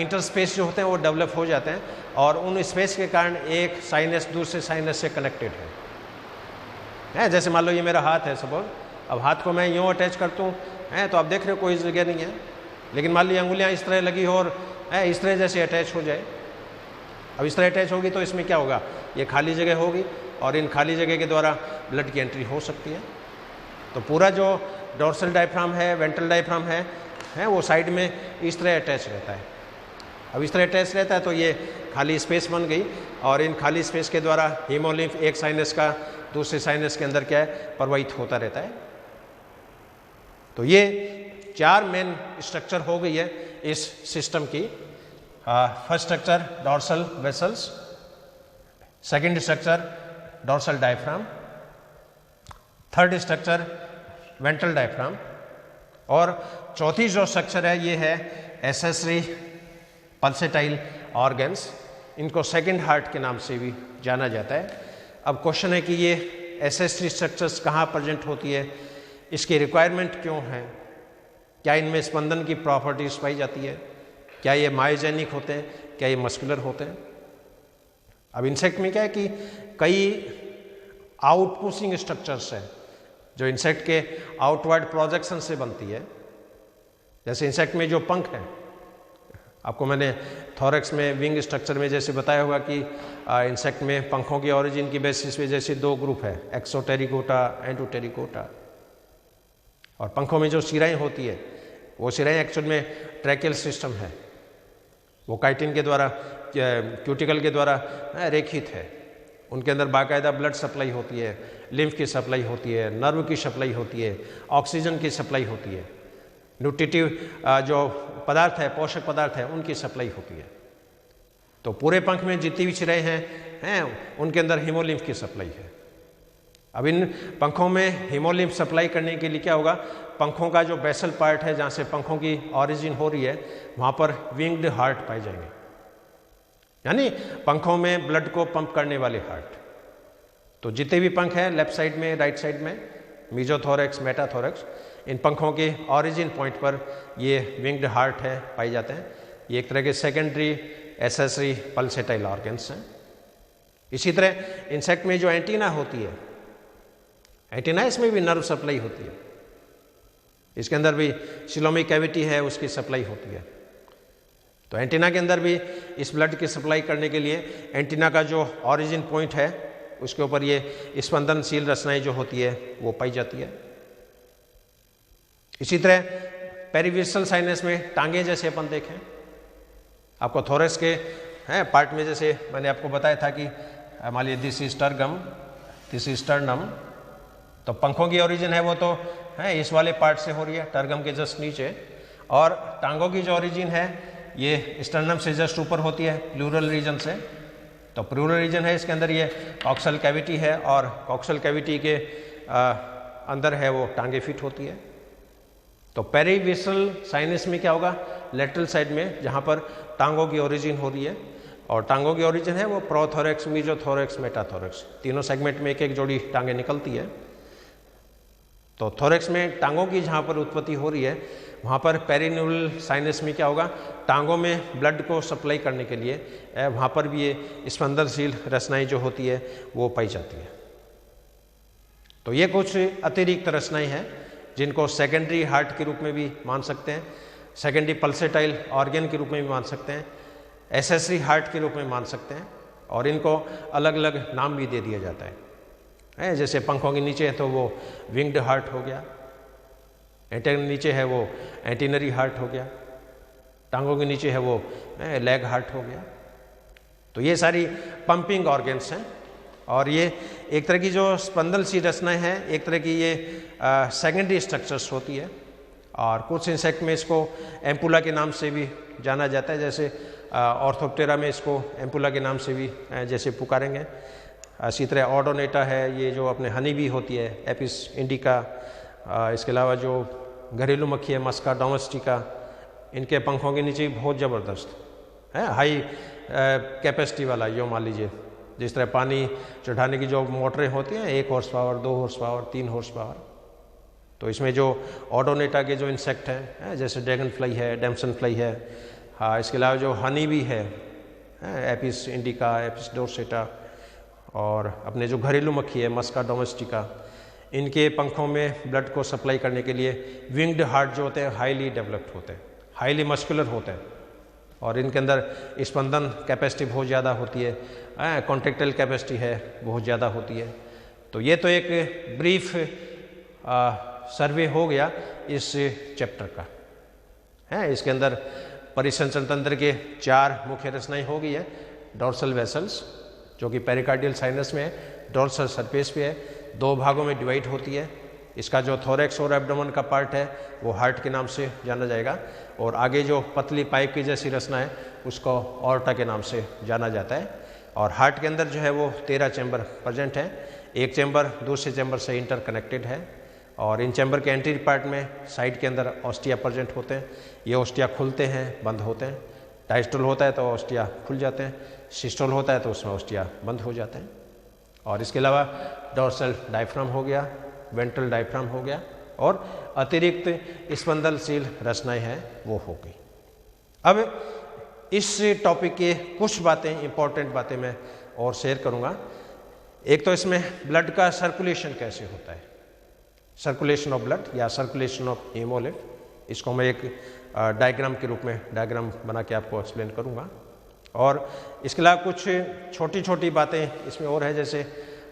[SPEAKER 1] इंटरस्पेस जो होते हैं वो डेवलप हो जाते हैं, और उन स्पेस के कारण एक साइनस दूसरे साइनस से कनेक्टेड है। जैसे मान लो ये मेरा हाथ है सपोज, अब हाथ को मैं यूँ अटैच करता हूँ तो आप देख रहे हो कोई जगह नहीं है, लेकिन मान लीजिए अंगुलियाँ इस तरह लगी हो और इस तरह जैसे अटैच हो जाए। अब इस तरह अटैच होगी तो इसमें क्या होगा, ये खाली जगह होगी और इन खाली जगह के द्वारा ब्लड की एंट्री हो सकती है। तो पूरा जो डोर्सल डायफ्राम है, वेंट्रल डायफ्राम है वो साइड में इस तरह अटैच रहता है। अब इस तरह अटैच रहता है तो ये खाली स्पेस बन गई और इन खाली स्पेस के द्वारा हीमोलिम्फ एक साइनस का दूसरे साइनस के अंदर क्या है, प्रवाहित होता रहता है। तो ये 4 मेन स्ट्रक्चर हो गई है इस सिस्टम की। First structure dorsal vessels, second structure dorsal diaphragm, third structure ventral diaphragm और चौथी जो स्ट्रक्चर है ये है एसेसरी पल्सेटाइल ऑर्गन्स। इनको सेकंड हार्ट के नाम से भी जाना जाता है। अब क्वेश्चन है कि ये एसेसरी स्ट्रक्चर्स कहाँ प्रेजेंट होती है, इसकी रिक्वायरमेंट क्यों है, क्या इनमें स्पंदन की प्रॉपर्टीज पाई जाती है, क्या ये मायोजेनिक होते हैं, क्या ये मस्कुलर होते हैं। अब इंसेक्ट में क्या है कि कई आउटपुशिंग स्ट्रक्चर्स हैं जो इंसेक्ट के आउटवर्ड प्रोजेक्शन से बनती है। जैसे इंसेक्ट में जो पंख है, आपको मैंने थोरैक्स में विंग स्ट्रक्चर में जैसे बताया होगा कि इंसेक्ट में पंखों की ओरिजिन की बेसिस पे जैसे 2 ग्रुप है, एक्सोटेरिकोटा, एंडोटेरिकोटा। और पंखों में जो शिराएं होती है वो शिराएं एक्चुअल में ट्रैकियल सिस्टम है, वो काइटिन के द्वारा, क्यूटिकल के द्वारा रेखित है। उनके अंदर बाकायदा ब्लड सप्लाई होती है, लिम्फ की सप्लाई होती है, नर्व की सप्लाई होती है, ऑक्सीजन की सप्लाई होती है, न्यूट्रिटिव जो पदार्थ है, पोषक पदार्थ है, उनकी सप्लाई होती है। तो पूरे पंख में जितनी भी शिराएं हैं उनके अंदर हीमोलिम्फ की सप्लाई है। अब इन पंखों में हीमोलिम्फ सप्लाई करने के लिए क्या होगा, पंखों का जो बेसल पार्ट है जहाँ से पंखों की ऑरिजिन हो रही है वहाँ पर विंग्ड हार्ट पाए जाएंगे, यानी पंखों में ब्लड को पंप करने वाले हार्ट। तो जितने भी पंख हैं लेफ्ट साइड में, राइट साइड में, मीजोथोरैक्स, मेटाथोरैक्स, इन पंखों के ऑरिजिन पॉइंट पर ये विंग्ड हार्ट है पाए जाते हैं। ये एक तरह के सेकेंडरी एसेसरी पल्सेटाइल ऑर्गन्स हैं। इसी तरह इंसेक्ट में जो एंटीना होती है, एंटीना इसमें भी नर्व सप्लाई होती है, इसके अंदर भी सिलोमिक कैविटी है, उसकी सप्लाई होती है। तो एंटीना के अंदर भी इस ब्लड की सप्लाई करने के लिए एंटीना का जो ऑरिजिन पॉइंट है उसके ऊपर ये स्पंदनशील रचनाएं जो होती है वो पाई जाती है। इसी तरह पेरिविसरल साइनस में टांगे जैसे अपन देखें, आपको थोरैक्स के पार्ट में जैसे मैंने आपको बताया था कि मान लीजिए this is tergum, this is sternum, तो पंखों की ओरिजिन है वो तो इस वाले पार्ट से हो रही है, टर्गम के जस्ट नीचे, और टांगों की जो ओरिजिन है ये स्टर्नम से जस्ट ऊपर होती है, प्लूरल रीजन से। तो प्लूरल रीजन है, इसके अंदर ये कॉक्सल कैविटी है और कॉक्सल कैविटी के अंदर है वो टांगे फिट होती है। तो पेरिविसरल साइनस में क्या होगा, लेटरल साइड में जहाँ पर टांगों की ओरिजिन हो रही है, और टांगों की ओरिजिन है वो प्रोथोरैक्स, मीजोथोरैक्स, मेटाथोरैक्स, तीनों सेगमेंट में एक एक जोड़ी टांगे निकलती है। तो थोरैक्स में टांगों की जहाँ पर उत्पत्ति हो रही है वहाँ पर पेरिन्यूरल साइनस में क्या होगा, टांगों में ब्लड को सप्लाई करने के लिए वहाँ पर भी ये स्पंदनशील रचनाएं जो होती है वो पाई जाती है। तो ये कुछ अतिरिक्त रचनाएं हैं जिनको सेकेंडरी हार्ट के रूप में भी मान सकते हैं, सेकेंडरी पल्सेटाइल ऑर्गन के रूप में भी मान सकते हैं, एसेसरी हार्ट के रूप में मान सकते हैं, और इनको अलग अलग नाम भी दे दिया जाता है। जैसे पंखों के नीचे है तो वो विंग्ड हार्ट हो गया, एंटेना नीचे है वो एंटीनरी हार्ट हो गया, टांगों के नीचे है वो लेग हार्ट हो गया। तो ये सारी पंपिंग ऑर्गन्स हैं, और ये एक तरह की जो स्पंदनशील रचनाएं हैं, एक तरह की ये सेकेंडरी स्ट्रक्चर्स होती है। और कुछ इंसेक्ट में इसको एम्पुला के नाम से भी जाना जाता है, जैसे ऑर्थोप्टेरा में इसको एम्पुला के नाम से भी जैसे पुकारेंगे। इसी तरह ऑर्डोनेटा है, ये जो अपने हनी भी होती है, एपिस इंडिका, इसके अलावा जो घरेलू मक्खी है मस्का डोमेस्टिका, इनके पंखों के नीचे बहुत ज़बरदस्त है हाई कैपेसिटी वाला, यो मान लीजिए जिस तरह पानी चढ़ाने की जो मोटरें होती हैं 1 horse power, 2 horse power, 3 horse power, तो इसमें जो ऑर्डोनेटा के जो इंसेक्ट हैं जैसे ड्रैगन फ्लाई है, डैमसन फ्लाई है, हाँ, इसके अलावा जो हनी भी है एपिस इंडिका, एपिस डोर्सेटा, और अपने जो घरेलू मक्खी है मस्का डोमेस्टिका, इनके पंखों में ब्लड को सप्लाई करने के लिए विंग्ड हार्ट जो होते हैं हाईली डेवलप्ड होते हैं, हाईली मस्कुलर होते हैं। और इनके अंदर स्पंदन कैपेसिटी बहुत ज़्यादा होती है, कॉन्ट्रेक्टाइल कैपेसिटी है बहुत ज़्यादा होती है। तो ये तो एक ब्रीफ सर्वे हो गया इस चैप्टर का है। इसके अंदर परिसंचरण तंत्र के 4 मुख्य रचनाएं हो गई है। डोर्सल वेसल्स जो कि पेरिकार्डियल साइनस में है, डोर्सल सरफेस पे है, 2 भागों में डिवाइड होती है। इसका जो थोरैक्स और एब्डोमेन का पार्ट है वो हार्ट के नाम से जाना जाएगा, और आगे जो पतली पाइप की जैसी रचना है उसको ऑर्टा के नाम से जाना जाता है। और हार्ट के अंदर जो है वो 13 चैम्बर प्रेजेंट है। एक चैम्बर दूसरे चैम्बर से इंटरकनेक्टेड है, और इन चैम्बर के एंटीरियर पार्ट में साइड के अंदर ऑस्टिया प्रेजेंट होते हैं। ये ऑस्टिया खुलते हैं, बंद होते हैं। डायस्टोल होता है तो ऑस्टिया खुल जाते हैं, सिस्टोल होता है तो उसमें ऑस्टिया बंद हो जाते हैं। और इसके अलावा डोर्सल डायफ्राम हो गया, वेंट्रल डायफ्राम हो गया, और अतिरिक्त स्पंदनशील रचनाएं हैं वो हो गई। अब इस टॉपिक के कुछ बातें, इंपॉर्टेंट बातें मैं और शेयर करूंगा। एक तो इसमें ब्लड का सर्कुलेशन कैसे होता है, सर्कुलेशन ऑफ ब्लड या सर्कुलेशन ऑफ हीमोलिम्फ, इसको मैं एक डायग्राम के रूप में डायग्राम बना के आपको एक्सप्लेन करूंगा। और इसके अलावा कुछ छोटी छोटी बातें इसमें और है, जैसे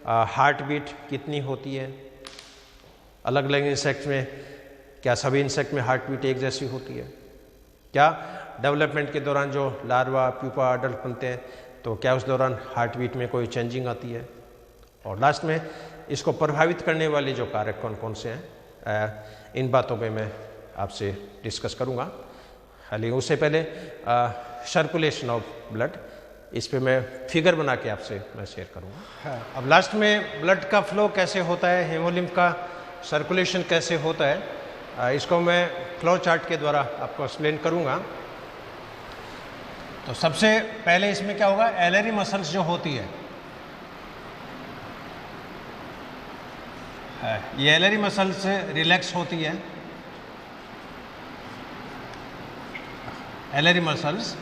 [SPEAKER 1] हार्ट बीट कितनी होती है अलग अलग इंसेक्ट में, क्या सभी इंसेक्ट में हार्ट बीट एक जैसी होती है, क्या डेवलपमेंट के दौरान जो लार्वा प्यूपा अडल्ट बनते हैं तो क्या उस दौरान हार्ट बीट में कोई चेंजिंग आती है, और लास्ट में इसको प्रभावित करने वाले जो कारक कौन कौन से हैं, इन बातों पे मैं आपसे डिस्कस करूँगा। लेकिन उससे पहले सर्कुलेशन ऑफ ब्लड, इस पे मैं फिगर बना के आपसे मैं शेयर करूँगा। अब लास्ट में ब्लड का फ्लो कैसे होता है, हीमोलिम्फ का सर्कुलेशन कैसे होता है, इसको मैं फ्लो चार्ट के द्वारा आपको एक्सप्लेन करूँगा। तो सबसे पहले इसमें क्या होगा, एलरी मसल्स जो होती है, ये एलरी मसल्स रिलैक्स होती है। एलरी मसल्स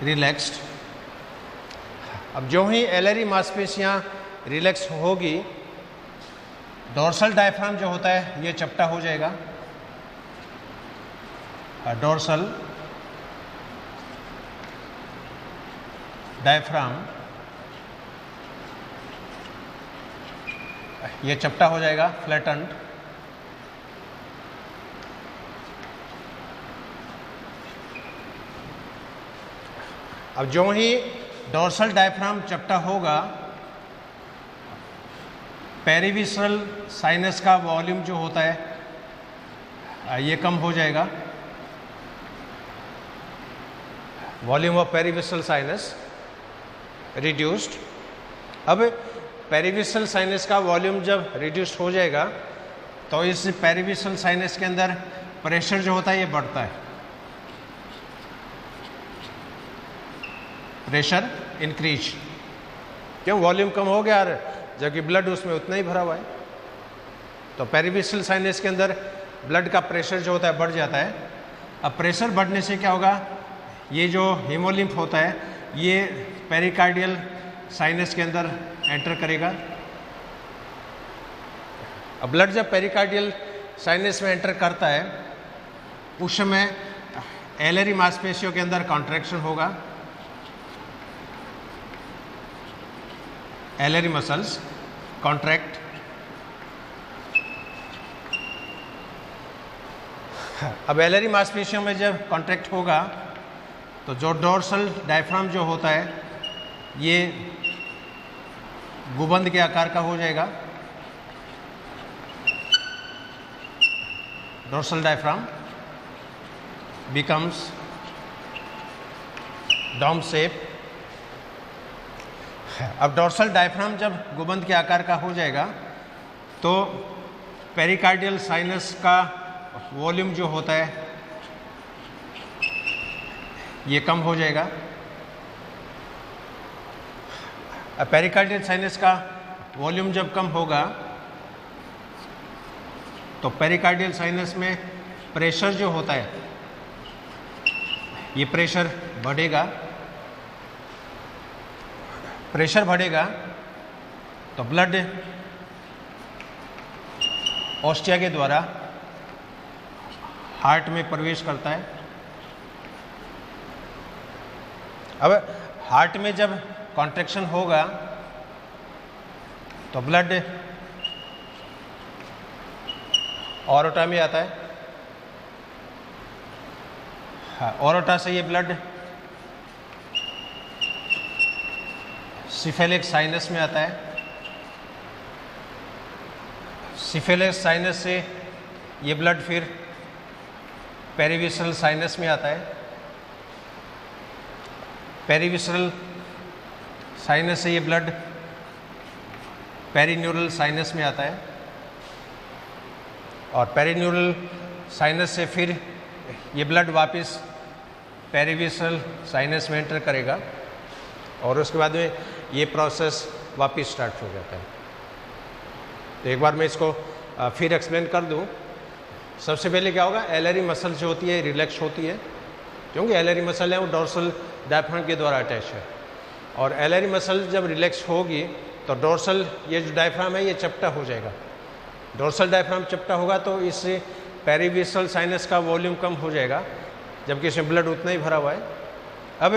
[SPEAKER 1] रिलैक्स्ड। अब जो ही एलरी मांसपेशियां रिलैक्स होगी, डोर्सल डायफ्राम जो होता है ये चपटा हो जाएगा। डोर्सल डायफ्राम ये चपटा हो जाएगा, फ्लैटन्ड। अब जो ही डोर्सल डायफ्राम चपटा होगा, पेरिविसरल साइनस का वॉल्यूम जो होता है ये कम हो जाएगा। Volume of perivisceral sinus reduced. अब पेरिविसरल साइनस का वॉल्यूम जब रिड्यूस्ड हो जाएगा तो इस पेरिविसरल साइनस के अंदर प्रेशर जो होता है ये बढ़ता है, प्रेशर इंक्रीज। क्यों, वॉल्यूम कम हो गया और जबकि ब्लड उसमें उतना ही भरा हुआ है, तो पेरिविसरल साइनस के अंदर ब्लड का प्रेशर जो होता है बढ़ जाता है। अब प्रेशर बढ़ने से क्या होगा, ये जो हीमोलिम्फ होता है ये पेरिकार्डियल साइनस के अंदर एंटर करेगा। अब ब्लड जब पेरिकार्डियल साइनस में एंटर करता है उस समय एलरी मांसपेशियों के अंदर कॉन्ट्रैक्शन होगा, एलरी मसल्स कॉन्ट्रैक्ट। अब एलरी मांसपेशियों में जब कॉन्ट्रैक्ट होगा तो जो डोर्सल डायफ्राम जो होता है ये गुबंद के आकार का हो जाएगा। Dorsal diaphragm becomes dome shape. अब डोर्सल डायफ्राम जब गुबंद के आकार का हो जाएगा तो पेरिकार्डियल साइनस का वॉल्यूम जो होता है ये कम हो जाएगा। अब पेरिकार्डियल साइनस का वॉल्यूम जब कम होगा तो पेरिकार्डियल साइनस में प्रेशर जो होता है ये प्रेशर बढ़ेगा। प्रेशर बढ़ेगा तो ब्लड ऑस्टिया के द्वारा हार्ट में प्रवेश करता है। अब हार्ट में जब कॉन्ट्रैक्शन होगा तो ब्लड ऑरोटा में आता है। हाँ, ऑरोटा से ये ब्लड सिफेलिक साइनस में आता है। सिफेलिक साइनस से ये ब्लड फिर पेरिविसरल साइनस में आता है। पेरिविसरल साइनस से ये ब्लड पेरीन्यूरल साइनस में आता है और पेरीन्यूरल साइनस से फिर ये ब्लड वापस पेरिविसरल साइनस में एंटर करेगा और उसके बाद में ये प्रोसेस वापस स्टार्ट हो जाता है। तो एक बार मैं इसको फिर एक्सप्लेन कर दूं। सबसे पहले क्या होगा, एलरी मसल जो होती है रिलैक्स होती है, क्योंकि एलरी मसल है वो डोर्सल डायफ्राम के द्वारा अटैच है और एलरी मसल जब रिलैक्स होगी तो डोर्सल ये जो डायफ्राम है ये चपटा हो जाएगा। डोर्सल डायफ्राम चपटा होगा तो इससे पेरिविसरल साइनस का वॉल्यूम कम हो जाएगा, जबकि इसमें ब्लड उतना ही भरा हुआ है। अब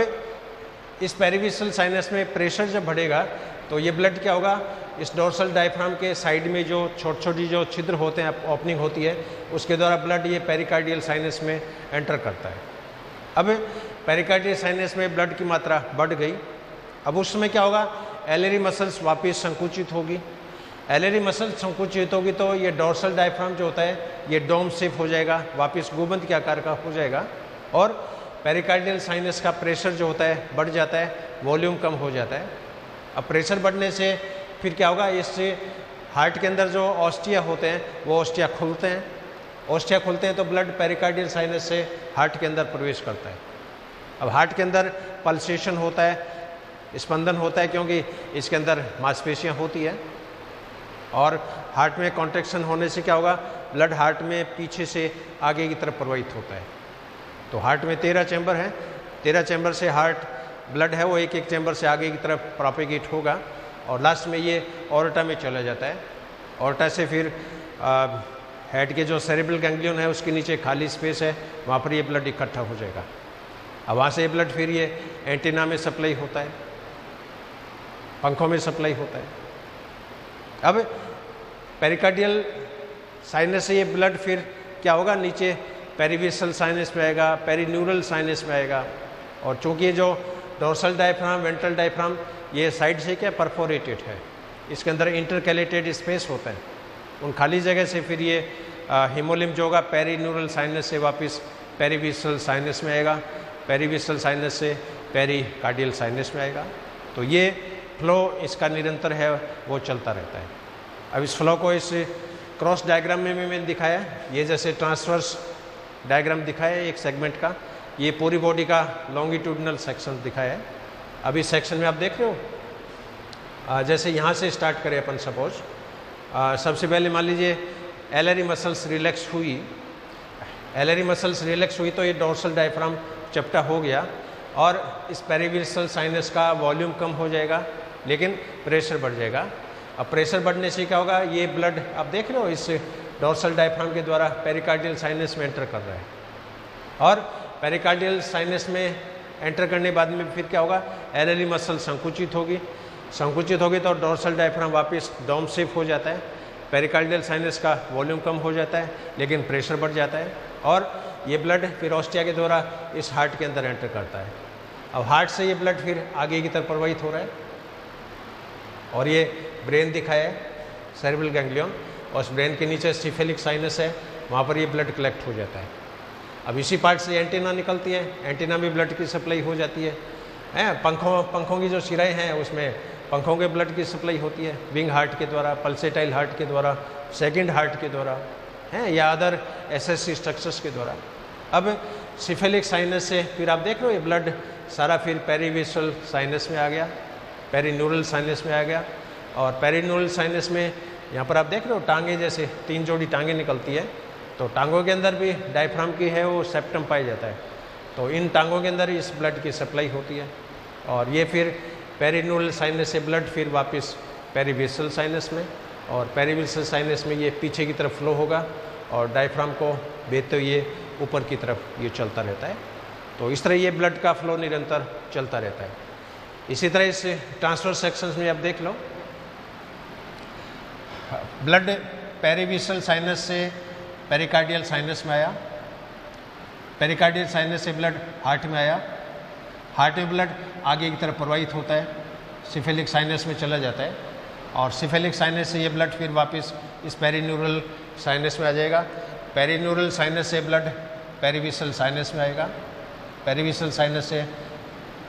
[SPEAKER 1] इस पेरिविसरल साइनस में प्रेशर जब बढ़ेगा तो ये ब्लड क्या होगा, इस डोर्सल डायफ्राम के साइड में जो छोटी छोटी जो छिद्र होते हैं, ओपनिंग होती है, उसके द्वारा ब्लड ये पेरिकार्डियल साइनस में एंटर करता है। अब पेरिकार्डियल साइनस में ब्लड की मात्रा बढ़ गई। अब उस समय क्या होगा, एलरी मसल्स वापस संकुचित होगी। एलरी मसल संकुचित होगी तो ये डोर्सल डायफ्राम जो होता है ये डोम शेप हो जाएगा, वापस गुंबद के आकार का हो जाएगा और पेरिकार्डियल साइनस का प्रेशर जो होता है बढ़ जाता है, वॉल्यूम कम हो जाता है। अब प्रेशर बढ़ने से फिर क्या होगा, इससे हार्ट के अंदर जो ऑस्टिया होते हैं वो ऑस्टिया खुलते हैं। ऑस्टिया खुलते हैं तो ब्लड पेरिकार्डियल साइनस से हार्ट के अंदर प्रवेश करता है। अब हार्ट के अंदर पल्सेशन होता है, स्पंदन होता है, क्योंकि इसके अंदर मांसपेशियाँ होती है और हार्ट में कॉन्ट्रैक्शन होने से क्या होगा, ब्लड हार्ट में पीछे से आगे की तरफ प्रवाहित होता है। तो हार्ट में 13 चैम्बर हैं, 13 चैम्बर से हार्ट ब्लड है वो एक एक चैम्बर से आगे की तरफ प्रोपेगेट होगा और लास्ट में ये ऑर्टा में चला जाता है। ऑर्टा से फिर हेड के जो सेरेब्रल गैंग्लियन है उसके नीचे खाली स्पेस है, वहाँ पर ये ब्लड इकट्ठा हो जाएगा। अब वहाँ से ये ब्लड फिर ये एंटीना में सप्लाई होता है, पंखों में सप्लाई होता है। अब पेरिकार्डियल साइनस से ये ब्लड फिर क्या होगा, नीचे पेरिविसरल साइनस में आएगा, पेरीन्यूरल साइनस में आएगा और चूंकि ये जो डोर्सल डायफ्राम, वेंट्रल डायफ्राम ये साइड से क्या परफोरेटेड है, इसके अंदर इंटरकैलेटेड स्पेस होता है, उन खाली जगह से फिर ये हीमोलिम जो होगा पेरीन्यूरल साइनस से वापस पेरिविसरल साइनस में आएगा, पेरिविसरल साइनस से पेरिकार्डियल साइनस में आएगा। तो ये फ्लो इसका निरंतर है, वो चलता रहता है। अब इस फ्लो को इस क्रॉस डायग्राम में भी मैंने दिखाया, ये जैसे ट्रांसवर्स डायग्राम दिखाया है एक सेगमेंट का, ये पूरी बॉडी का लॉन्गिट्यूडनल सेक्शन दिखाया है। अब इस सेक्शन में आप देख रहे हो, जैसे यहाँ से स्टार्ट करें अपन सपोज, सबसे पहले मान लीजिए एलरी मसल्स रिलैक्स हुई, एलरी मसल्स रिलैक्स हुई तो ये डोर्सल डायफ्राम चपटा हो गया और इस पेरिविसरल साइनस का वॉल्यूम कम हो जाएगा लेकिन प्रेशर बढ़ जाएगा। अब प्रेशर बढ़ने से क्या होगा, ये ब्लड आप देख रहे हो इस डोर्सल डायफ्राम के द्वारा पेरिकार्डियल साइनस में एंटर कर रहा है और पेरिकार्डियल साइनस में एंटर करने बाद में फिर क्या होगा, एलरी मसल संकुचित होगी, संकुचित होगी तो डोर्सल डायफ्राम वापस डोम शेप हो जाता है, पेरिकार्डियल साइनस का वॉल्यूम कम हो जाता है लेकिन प्रेशर बढ़ जाता है और ये ब्लड फिर ऑस्टिया के द्वारा इस हार्ट के अंदर एंटर करता है। अब हार्ट से ये ब्लड फिर आगे की तरफ प्रवाहित हो रहा है और ये ब्रेन दिखाया है, सेरेब्रल गैंग्लियन, और उस ब्रेन के नीचे सिफेलिक साइनस है, वहाँ पर ये ब्लड कलेक्ट हो जाता है। अब इसी पार्ट से एंटीना निकलती है, एंटीना में ब्लड की सप्लाई हो जाती है। पंखों की जो सिराएँ हैं उसमें पंखों के ब्लड की सप्लाई होती है, विंग हार्ट के द्वारा, पल्सेटाइल हार्ट के द्वारा, सेकंड हार्ट के द्वारा हैं या अदर एसएससी स्ट्रक्चर्स के द्वारा। अब सिफेलिक साइनस से फिर आप देख रहे हो ये ब्लड सारा फिर पेरिविसरल साइनस में आ गया, पेरीन्यूरल साइनस में आ गया और पेरीन्यूरल साइनस में यहाँ पर आप देख रहे हो टांगे जैसे 3 जोड़ी टांगे निकलती है, तो टांगों के अंदर भी डायफ्राम की है वो सेप्टम पाया जाता है, तो इन टांगों के अंदर इस ब्लड की सप्लाई होती है और ये फिर पेरीन्यूरल साइनस से ब्लड फिर वापस पेरिविसरल साइनस में और पेरिविसरल साइनस में ये पीछे की तरफ फ्लो होगा और डायफ्राम को भेजते हुए ऊपर की तरफ ये चलता रहता है। तो इस तरह ये ब्लड का फ्लो निरंतर चलता रहता है। इसी तरह इस ट्रांसवर्स सेक्शंस में आप देख लो, ब्लड पेरिविसल साइनस से पेरिकार्डियल साइनस में आया, पेरिकार्डियल साइनस से ब्लड हार्ट में आया, हार्ट में ब्लड आगे की तरफ प्रवाहित होता है, सिफेलिक साइनस में चला जाता है, और सिफेलिक साइनस से ये ब्लड फिर वापस इस पेरीन्यूरल साइनस में आ जाएगा, पेरीन्यूरल साइनस से ब्लड पेरिविसल साइनस में आएगा, पेरिविसल साइनस से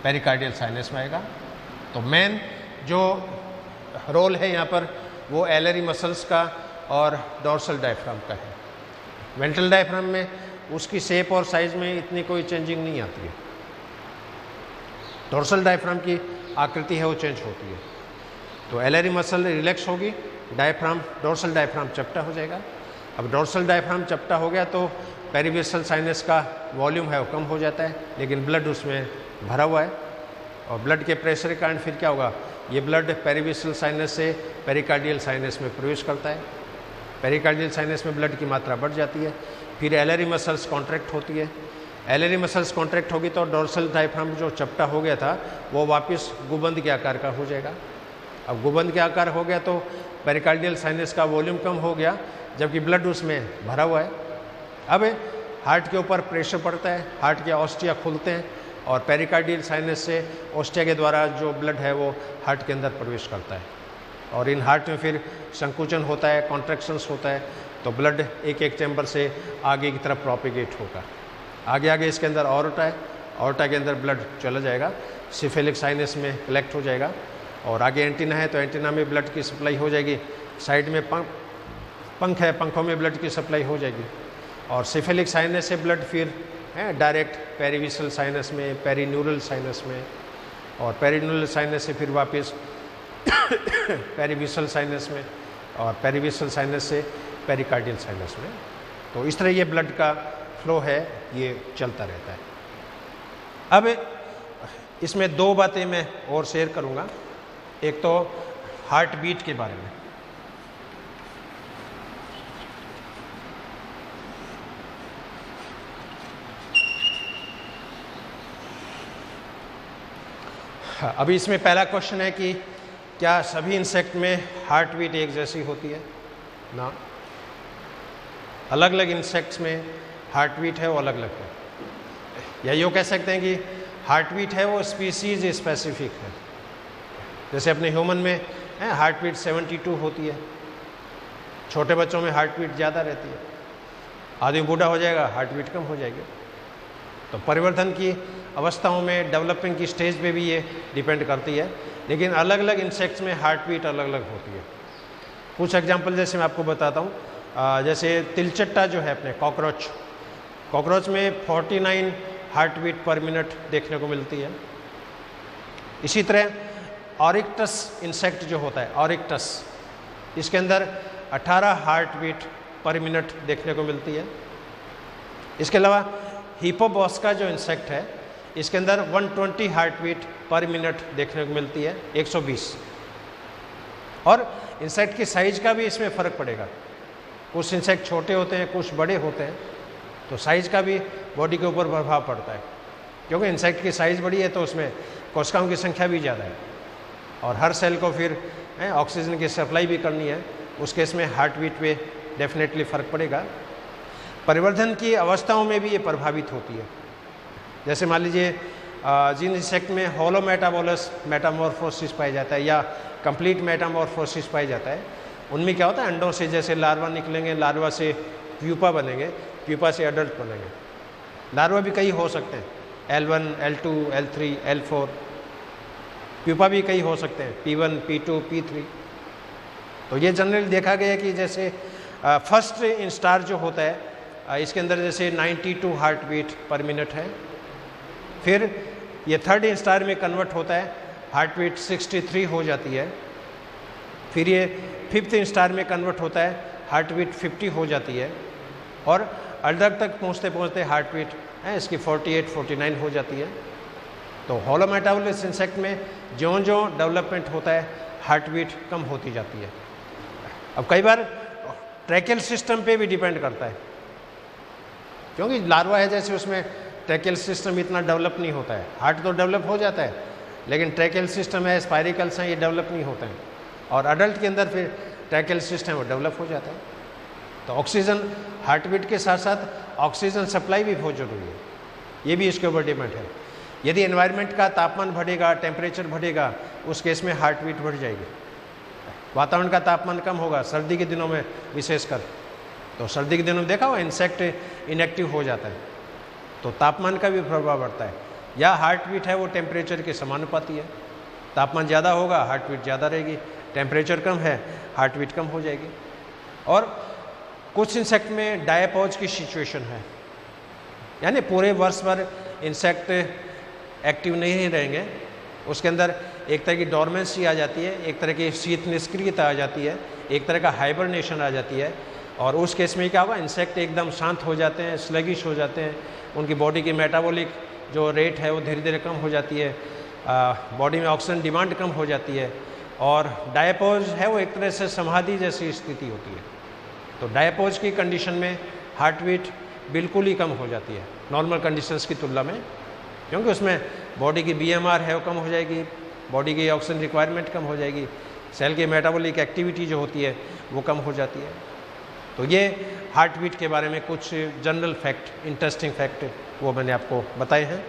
[SPEAKER 1] पेरिकार्डियल साइनस में आएगा। तो मेन जो रोल है यहाँ पर वो एलरी मसल्स का और डोर्सल डायफ्राम का है। वेंट्रल डायफ्राम में उसकी शेप और साइज में इतनी कोई चेंजिंग नहीं आती है, डोर्सल डायफ्राम की आकृति है वो चेंज होती है। तो एलरी मसल रिलैक्स होगी, डायफ्राम डोर्सल डायफ्राम चपटा हो जाएगा। अब डोर्सल डायफ्राम चपटा हो गया तो पेरिविसल साइनस का वॉल्यूम है वो कम हो जाता है, लेकिन ब्लड उसमें भरा हुआ है, और ब्लड के प्रेशर के कारण फिर क्या होगा, ये ब्लड पेरिविसल साइनस से पेरिकार्डियल साइनस में प्रवेश करता है, पेरिकार्डियल साइनस में ब्लड की मात्रा बढ़ जाती है, फिर एलरी मसल्स कॉन्ट्रैक्ट होती है, एलरी मसल्स कॉन्ट्रैक्ट होगी तो डोर्सल डायफ्राम जो चपटा हो गया था वो वापस गुबंद के आकार का हो जाएगा। अब गुबंद के आकार हो गया तो पेरिकार्डियल साइनस का वॉल्यूम कम हो गया, जबकि ब्लड उसमें भरा हुआ है। अब हार्ट के ऊपर प्रेशर पड़ता है, हार्ट के ऑस्टिया खुलते हैं, और पेरिकार्डियल साइनस से ऑस्टिया के द्वारा जो ब्लड है वो हार्ट के अंदर प्रवेश करता है, और इन हार्ट में फिर संकुचन होता है, कॉन्ट्रैक्शंस होता है, तो ब्लड एक एक चैम्बर से आगे की तरफ प्रोपिगेट होगा। आगे आगे इसके अंदर ऑर्टा है, ऑर्टा के अंदर ब्लड चला जाएगा, सिफेलिक साइनस में कलेक्ट हो जाएगा, और आगे एंटीना है तो एंटीना में ब्लड की सप्लाई हो जाएगी, साइड में पंख है, पंखों में ब्लड की सप्लाई हो जाएगी, और सिफेलिक साइनस से ब्लड फिर डायरेक्ट पेरिविसल साइनस में, पेरीन्यूरल साइनस में, और पेरीन्यूरल साइनस से फिर वापस पेरिविसल साइनस में, और पेरिविसल साइनस से पेरिकार्डियल साइनस में। तो इस तरह ये ब्लड का फ्लो है ये चलता रहता है। अब इसमें दो बातें मैं और शेयर करूँगा, एक तो हार्ट बीट के बारे में। अभी इसमें पहला क्वेश्चन है कि क्या सभी इंसेक्ट में हार्ट बीट एक जैसी होती है? ना, अलग अलग इंसेक्ट्स में हार्ट बीट है वो अलग अलग है, या यूँ कह सकते हैं कि हार्ट बीट है वो स्पीसीज स्पेसिफिक है। जैसे अपने ह्यूमन में हार्ट बीट 72 होती है, छोटे बच्चों में हार्ट बीट ज़्यादा रहती है, आदमी बूढ़ा हो जाएगा हार्ट बीट कम हो जाएगी। तो परिवर्तन की अवस्थाओं में, डेवलपिंग की स्टेज पे भी ये डिपेंड करती है, लेकिन अलग अलग इंसेक्ट्स में हार्ट बीट अलग अलग होती है। कुछ एग्जांपल जैसे मैं आपको बताता हूँ, जैसे तिलचट्टा जो है अपने कॉकरोच, कॉकरोच में 49 हार्ट बीट पर मिनट देखने को मिलती है। इसी तरह ऑरिक्टस इंसेक्ट जो होता है, ऑरिक्टस, इसके अंदर 18 हार्ट बीट पर मिनट देखने को मिलती है। इसके अलावा हिपोबॉस्का जो इंसेक्ट है इसके अंदर 120 हार्ट बीट पर मिनट देखने को मिलती है, 120। और इंसेक्ट की साइज का भी इसमें फ़र्क पड़ेगा, कुछ इंसेक्ट छोटे होते हैं, कुछ बड़े होते हैं, तो साइज का भी बॉडी के ऊपर प्रभाव पड़ता है। क्योंकि इंसेक्ट की साइज़ बड़ी है तो उसमें कोशिकाओं की संख्या भी ज़्यादा है, और हर सेल को फिर ऑक्सीजन की सप्लाई भी करनी है, उस केस में हार्ट बीट पे डेफिनेटली फ़र्क पड़ेगा। परिवर्धन की अवस्थाओं में भी ये प्रभावित होती है। जैसे मान लीजिए जिन इंसेक्ट में होलो मेटामॉर्फोसिस पाया जाता है या कंप्लीट मेटामॉर्फोसिस पाया जाता है, उनमें क्या होता है, अंडों से जैसे लार्वा निकलेंगे, लार्वा से प्यूपा बनेंगे, प्यूपा से एडल्ट बनेंगे। लार्वा भी कई हो सकते हैं, L1, L2, L3, L4, pupa भी कई हो सकते हैं, P1, P2, P3। तो ये जनरली देखा गया कि जैसे फर्स्ट इंस्टार जो होता है इसके अंदर जैसे 92 हार्ट बीट पर मिनट है, फिर ये थर्ड इंस्टार में कन्वर्ट होता है, हार्ट बीट 63 हो जाती है, फिर ये फिफ्थ इंस्टार में कन्वर्ट होता है, हार्ट बीट 50 हो जाती है, और अर्धक तक पहुँचते पहुँचते हार्ट बीट इसकी 48-49 हो जाती है। तो होलो मेटाबोलिस इंसेक्ट में ज्यों ज्यों डेवलपमेंट होता है हार्ट बीट कम होती जाती है। अब कई बार ट्रैकियल सिस्टम पे भी डिपेंड करता है, क्योंकि लार्वा है जैसे उसमें ट्रैकियल सिस्टम इतना डेवलप नहीं होता है। हार्ट तो डेवलप हो जाता है, लेकिन ट्रैकियल सिस्टम है, स्पाइरिकल्स हैं, ये डेवलप नहीं होते हैं। और अडल्ट के अंदर फिर ट्रैकियल सिस्टम वो डेवलप हो जाता है। तो ऑक्सीजन हार्ट बीट के साथ साथ ऑक्सीजन सप्लाई भी बहुत जरूरी है, ये भी इसके ऊपर डिपेंड है। यदि एनवायरनमेंट का तापमान बढ़ेगा, टेम्परेचर बढ़ेगा, उस केस में हार्ट बीट बढ़ जाएगी। वातावरण का तापमान कम होगा, सर्दी के दिनों में विशेषकर, तो सर्दी के दिनों में देखा हो इंसेक्ट इनएक्टिव हो जाता है, तो तापमान का भी प्रभाव बढ़ता है। या हार्ट बीट है वो टेम्परेचर के समानुपाती है, तापमान ज़्यादा होगा हार्ट बीट ज़्यादा रहेगी, टेम्परेचर कम है हार्ट बीट कम हो जाएगी। और कुछ इंसेक्ट में डायपॉज की सिचुएशन है, यानी पूरे वर्ष भर इंसेक्ट एक्टिव नहीं रहेंगे, उसके अंदर एक तरह की डोरमेंसी आ जाती है, एक तरह की शीत निष्क्रियता आ जाती है, एक तरह का हाइबरनेशन आ जाती है। और उस केस में क्या होगा, इंसेक्ट एकदम शांत हो जाते हैं, स्लगिश हो जाते हैं, उनकी बॉडी की मेटाबॉलिक जो रेट है वो धीरे धीरे कम हो जाती है, बॉडी में ऑक्सीजन डिमांड कम हो जाती है। और डायपोज है वो एक तरह से समाधि जैसी स्थिति होती है। तो डायपोज की कंडीशन में हार्ट बीट बिल्कुल ही कम हो जाती है नॉर्मल कंडीशंस की तुलना में, क्योंकि उसमें बॉडी की BMR है वो कम हो जाएगी, बॉडी की ऑक्सीजन रिक्वायरमेंट कम हो जाएगी, सेल की मेटाबॉलिक एक्टिविटी जो होती है वो कम हो जाती है। तो ये हार्ट बीट के बारे में कुछ जनरल फैक्ट, इंटरेस्टिंग फैक्ट वो मैंने आपको बताए हैं।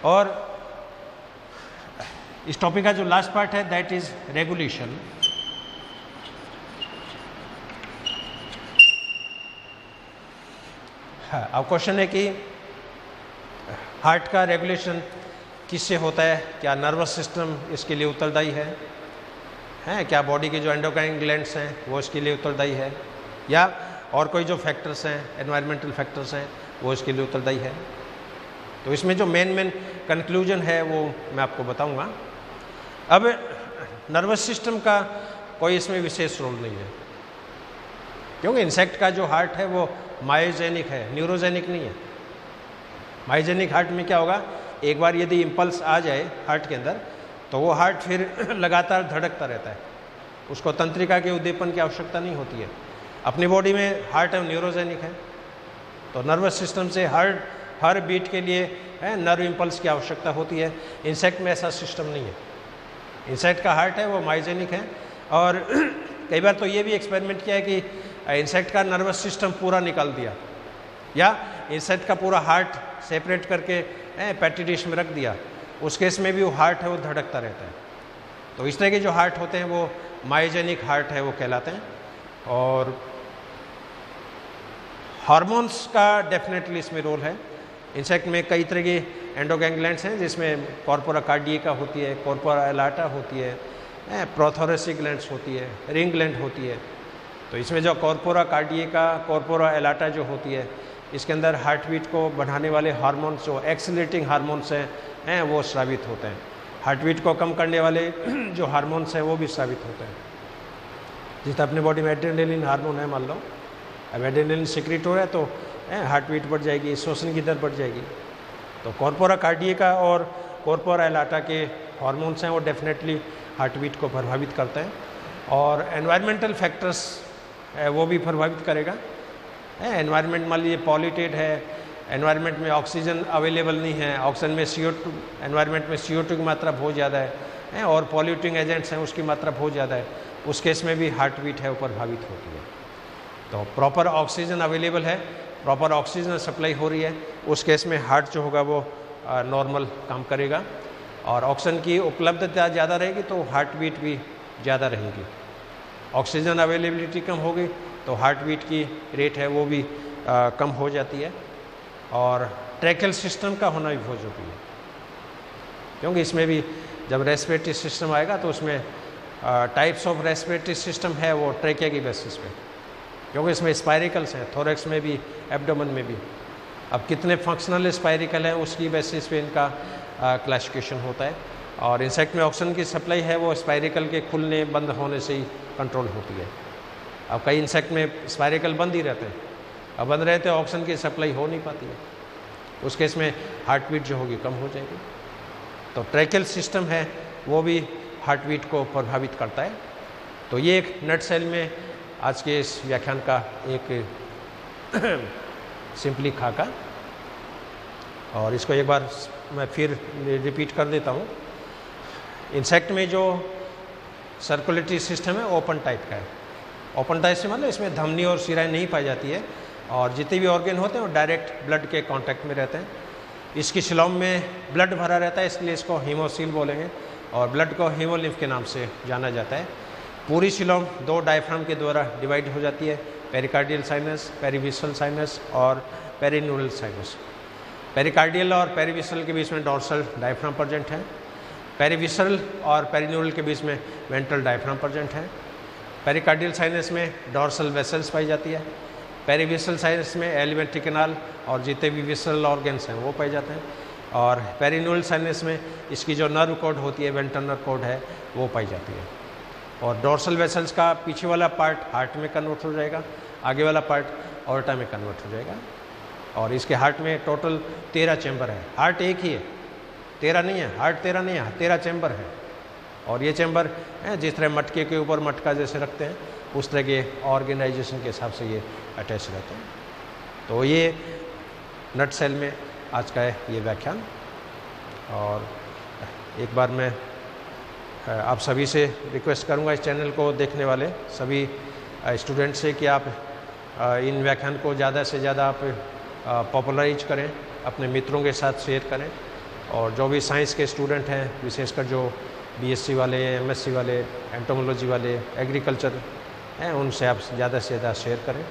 [SPEAKER 1] और इस टॉपिक का जो लास्ट पार्ट है दैट इज रेगुलेशन। हाँ, अब क्वेश्चन है कि हार्ट का रेगुलेशन किससे होता है, क्या नर्वस सिस्टम इसके लिए उत्तरदायी है, क्या बॉडी के जो एंडोक्राइन ग्लैंड्स हैं वो इसके लिए उत्तरदायी है, या और कोई जो फैक्टर्स हैं, एनवायरमेंटल फैक्टर्स हैं वो इसके लिए उत्तरदायी है। तो इसमें जो मेन कंक्लूजन है वो मैं आपको बताऊंगा। अब नर्वस सिस्टम का कोई इसमें विशेष रोल नहीं है, क्योंकि इंसेक्ट का जो हार्ट है वो मायोजेनिक है, न्यूरोजेनिक नहीं है। मायोजेनिक हार्ट में क्या होगा, एक बार यदि इम्पल्स आ जाए हार्ट के अंदर तो वो हार्ट फिर लगातार धड़कता रहता है, उसको तंत्रिका के उद्दीपन की आवश्यकता नहीं होती है। अपनी बॉडी में हार्ट है न्यूरोजेनिक है, तो नर्वस सिस्टम से हर बीट के लिए नर्व इम्पल्स की आवश्यकता होती है। इंसेक्ट में ऐसा सिस्टम नहीं है, इंसेक्ट का हार्ट है वो मायोजेनिक है। और कई बार तो ये भी एक्सपेरिमेंट किया है कि इंसेक्ट का नर्वस सिस्टम पूरा निकाल दिया, या इंसेक्ट का पूरा हार्ट सेपरेट करके पैटी डिश में रख दिया, उस केस में भी वो हार्ट है वो धड़कता रहता है। तो इस तरह के जो हार्ट होते हैं वो मायोजेनिक हार्ट है वो कहलाते हैं। और हार्मोन्स का डेफिनेटली इसमें रोल है। इंसेक्ट में कई तरह के एंडोक्राइन ग्लैंड्स हैं, जिसमें कॉर्पोरा कार्डियका होती है, कॉर्पोरा एलाटा होती है, प्रोथोरेसिक ग्लैंड्स होती है, रिंग ग्लैंड होती है। तो इसमें जो कॉर्पोरा कार्डियका, कॉर्पोरा एलाटा जो होती है, इसके अंदर हार्ट बीट को बढ़ाने वाले हार्मोन्स जो एक्सीलरेटिंग हार्मोन्स हैं वो स्रावित होते हैं। हार्ट बीट को कम करने वाले जो हार्मोन्स हैं वो भी स्रावित होते हैं। जिस अपने बॉडी में एड्रेनलिन हार्मोन है, मान लो अब एड्रेनलिन सिक्रेट हो रहा है तो हार्ट बीट बढ़ जाएगी, श्वसन की दर बढ़ जाएगी। तो कॉर्पोरा कार्डियका और कॉर्पोरा एलाटा के हार्मोन्स हैं वो डेफिनेटली हार्ट बीट को प्रभावित करते हैं। और एनवायरमेंटल फैक्टर्स वो भी प्रभावित करेगा। एनवायरनमेंट मान लीजिए पॉल्यूटेड है, एनवायरनमेंट में ऑक्सीजन अवेलेबल नहीं है, ऑक्सीजन में CO2, एनवायरनमेंट में CO2 की मात्रा बहुत ज़्यादा है और पॉल्यूटिंग एजेंट्स हैं उसकी मात्रा बहुत ज़्यादा है, उस केस में भी हार्ट बीट है वो प्रभावित होती है। तो प्रॉपर ऑक्सीजन अवेलेबल है, प्रॉपर ऑक्सीजन सप्लाई हो रही है, उस केस में हार्ट जो होगा वो नॉर्मल काम करेगा। और ऑक्सीजन की उपलब्धता ज़्यादा रहेगी तो हार्ट बीट भी ज़्यादा रहेगी। ऑक्सीजन अवेलेबिलिटी कम होगी तो हार्ट बीट की रेट है वो भी कम हो जाती है। और ट्रैकियल सिस्टम का होना भी बहुत जरूरी है, क्योंकि इसमें भी जब रेस्पिरेटरी सिस्टम आएगा तो उसमें टाइप्स ऑफ रेस्पिरेटरी सिस्टम है वो ट्रैकिया की बेसिस पे, क्योंकि इसमें स्पाइरिकल्स हैं, थोरैक्स में भी एब्डोमेन में भी। अब कितने फंक्शनल स्पाइरिकल हैं उसकी बेसिस पे इनका क्लासिफिकेशन होता है। और इंसेक्ट में ऑक्सीजन की सप्लाई है वो स्पाइरिकल के खुलने बंद होने से ही कंट्रोल होती है। अब कई इंसेक्ट में स्पाइरिकल बंद ही रहते हैं, अब बंद रहते हैं ऑक्सीजन की सप्लाई हो नहीं पाती है, उस केस में हार्ट बीट जो होगी कम हो जाएगी। तो ट्रैकियल सिस्टम है वो भी हार्ट बीट को प्रभावित करता है। तो ये एक नट सेल में आज के इस व्याख्यान का एक सिंपली खाका। और इसको एक बार मैं फिर रिपीट कर देता हूँ। इंसेक्ट में जो सर्कुलेटरी सिस्टम है ओपन टाइप का है। ओपन टाइप से मतलब इसमें धमनी और शिराएं नहीं पाई जाती है और जितने भी ऑर्गन होते हैं वो डायरेक्ट ब्लड के कांटेक्ट में रहते हैं। इसकी शिलोम में ब्लड भरा रहता है, इसलिए इसको हीमोसील बोलेंगे और ब्लड को हीमोलिम्फ के नाम से जाना जाता है। पूरी शिलोम 2 डायफ्राम के द्वारा डिवाइड हो जाती है, पेरिकार्डियल साइनस, पेरिविसरल साइनस और पेरिन्यूरल साइनस। पेरिकार्डियल और पेरिविसरल के बीच में डॉर्सल डायफ्राम प्रेजेंट है। पेरिविसरल और पेरिन्यूरल के बीच में वेंट्रल डायफ्राम प्रेजेंट है। पेरिकार्डियल साइनस में डॉर्सल वेसल्स पाई जाती है। पेरिविसरल साइनस में एलिमेंट्री कैनाल और जितने भी विसरल ऑर्गन्स हैं वो पाए जाते हैं। और पेरिन्यूरल साइनस में इसकी जो नर्व कॉर्ड होती है, वेंट्रल नर्व कॉर्ड है, वो पाई जाती है। और डॉर्सल वेसल्स का पीछे वाला पार्ट हार्ट में कन्वर्ट हो जाएगा, आगे वाला पार्ट ऑर्टा में कन्वर्ट हो जाएगा। और इसके हार्ट में टोटल 13 चैम्बर है। हार्ट एक ही है, 13 नहीं है, हार्ट 13 नहीं है, 13 चैम्बर है। और ये चैम्बर जिस तरह मटके के ऊपर मटका जैसे रखते हैं उस तरह के ऑर्गेनाइजेशन के हिसाब से ये अटैच रहते हैं। तो ये नट सेल में आज का है ये व्याख्यान। और एक बार मैं आप सभी से रिक्वेस्ट करूंगा, इस चैनल को देखने वाले सभी स्टूडेंट से, कि आप इन व्याख्यान को ज़्यादा से ज़्यादा आप पॉपुलराइज करें, अपने मित्रों के साथ शेयर करें। और जो भी साइंस के स्टूडेंट हैं, विशेषकर जो बीएससी वाले, एमएससी वाले, एंटोमोलॉजी वाले, एग्रीकल्चर हैं, उनसे आप ज़्यादा से ज़्यादा शेयर करें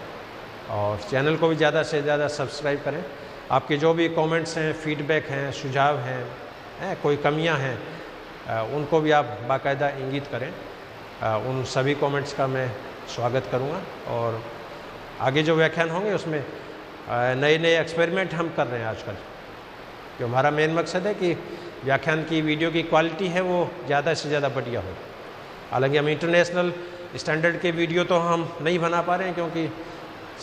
[SPEAKER 1] और चैनल को भी ज़्यादा से ज़्यादा सब्सक्राइब करें। आपके जो भी कमेंट्स हैं, फीडबैक हैं, सुझाव हैं, कोई कमियां हैं, उनको भी आप बाकायदा इंगित करें। उन सभी कमेंट्स का मैं स्वागत करूंगा। और आगे जो व्याख्यान होंगे उसमें नए नए एक्सपेरिमेंट हम कर रहे हैं आजकल। जो हमारा मेन मकसद है कि व्याख्यान की वीडियो की क्वालिटी है वो ज़्यादा से ज़्यादा बढ़िया हो। हालांकि हम इंटरनेशनल स्टैंडर्ड के वीडियो तो हम नहीं बना पा रहे हैं, क्योंकि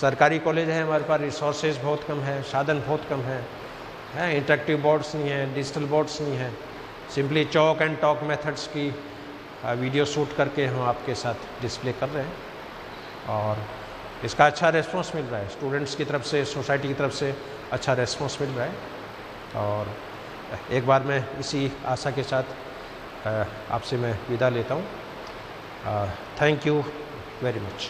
[SPEAKER 1] सरकारी कॉलेज है, हमारे पास रिसोर्सेज बहुत कम है, साधन बहुत कम है, इंटरेक्टिव बोर्ड्स नहीं है, डिजिटल बोर्ड्स नहीं है। Simply chalk and talk methods की वीडियो शूट करके हम आपके साथ डिस्प्ले कर रहे हैं और इसका अच्छा रेस्पॉन्स मिल रहा है। स्टूडेंट्स की तरफ से, सोसाइटी की तरफ से अच्छा रेस्पॉन्स मिल रहा है। और एक बार मैं इसी आशा के साथ आपसे मैं विदा लेता हूँ। Thank you very much.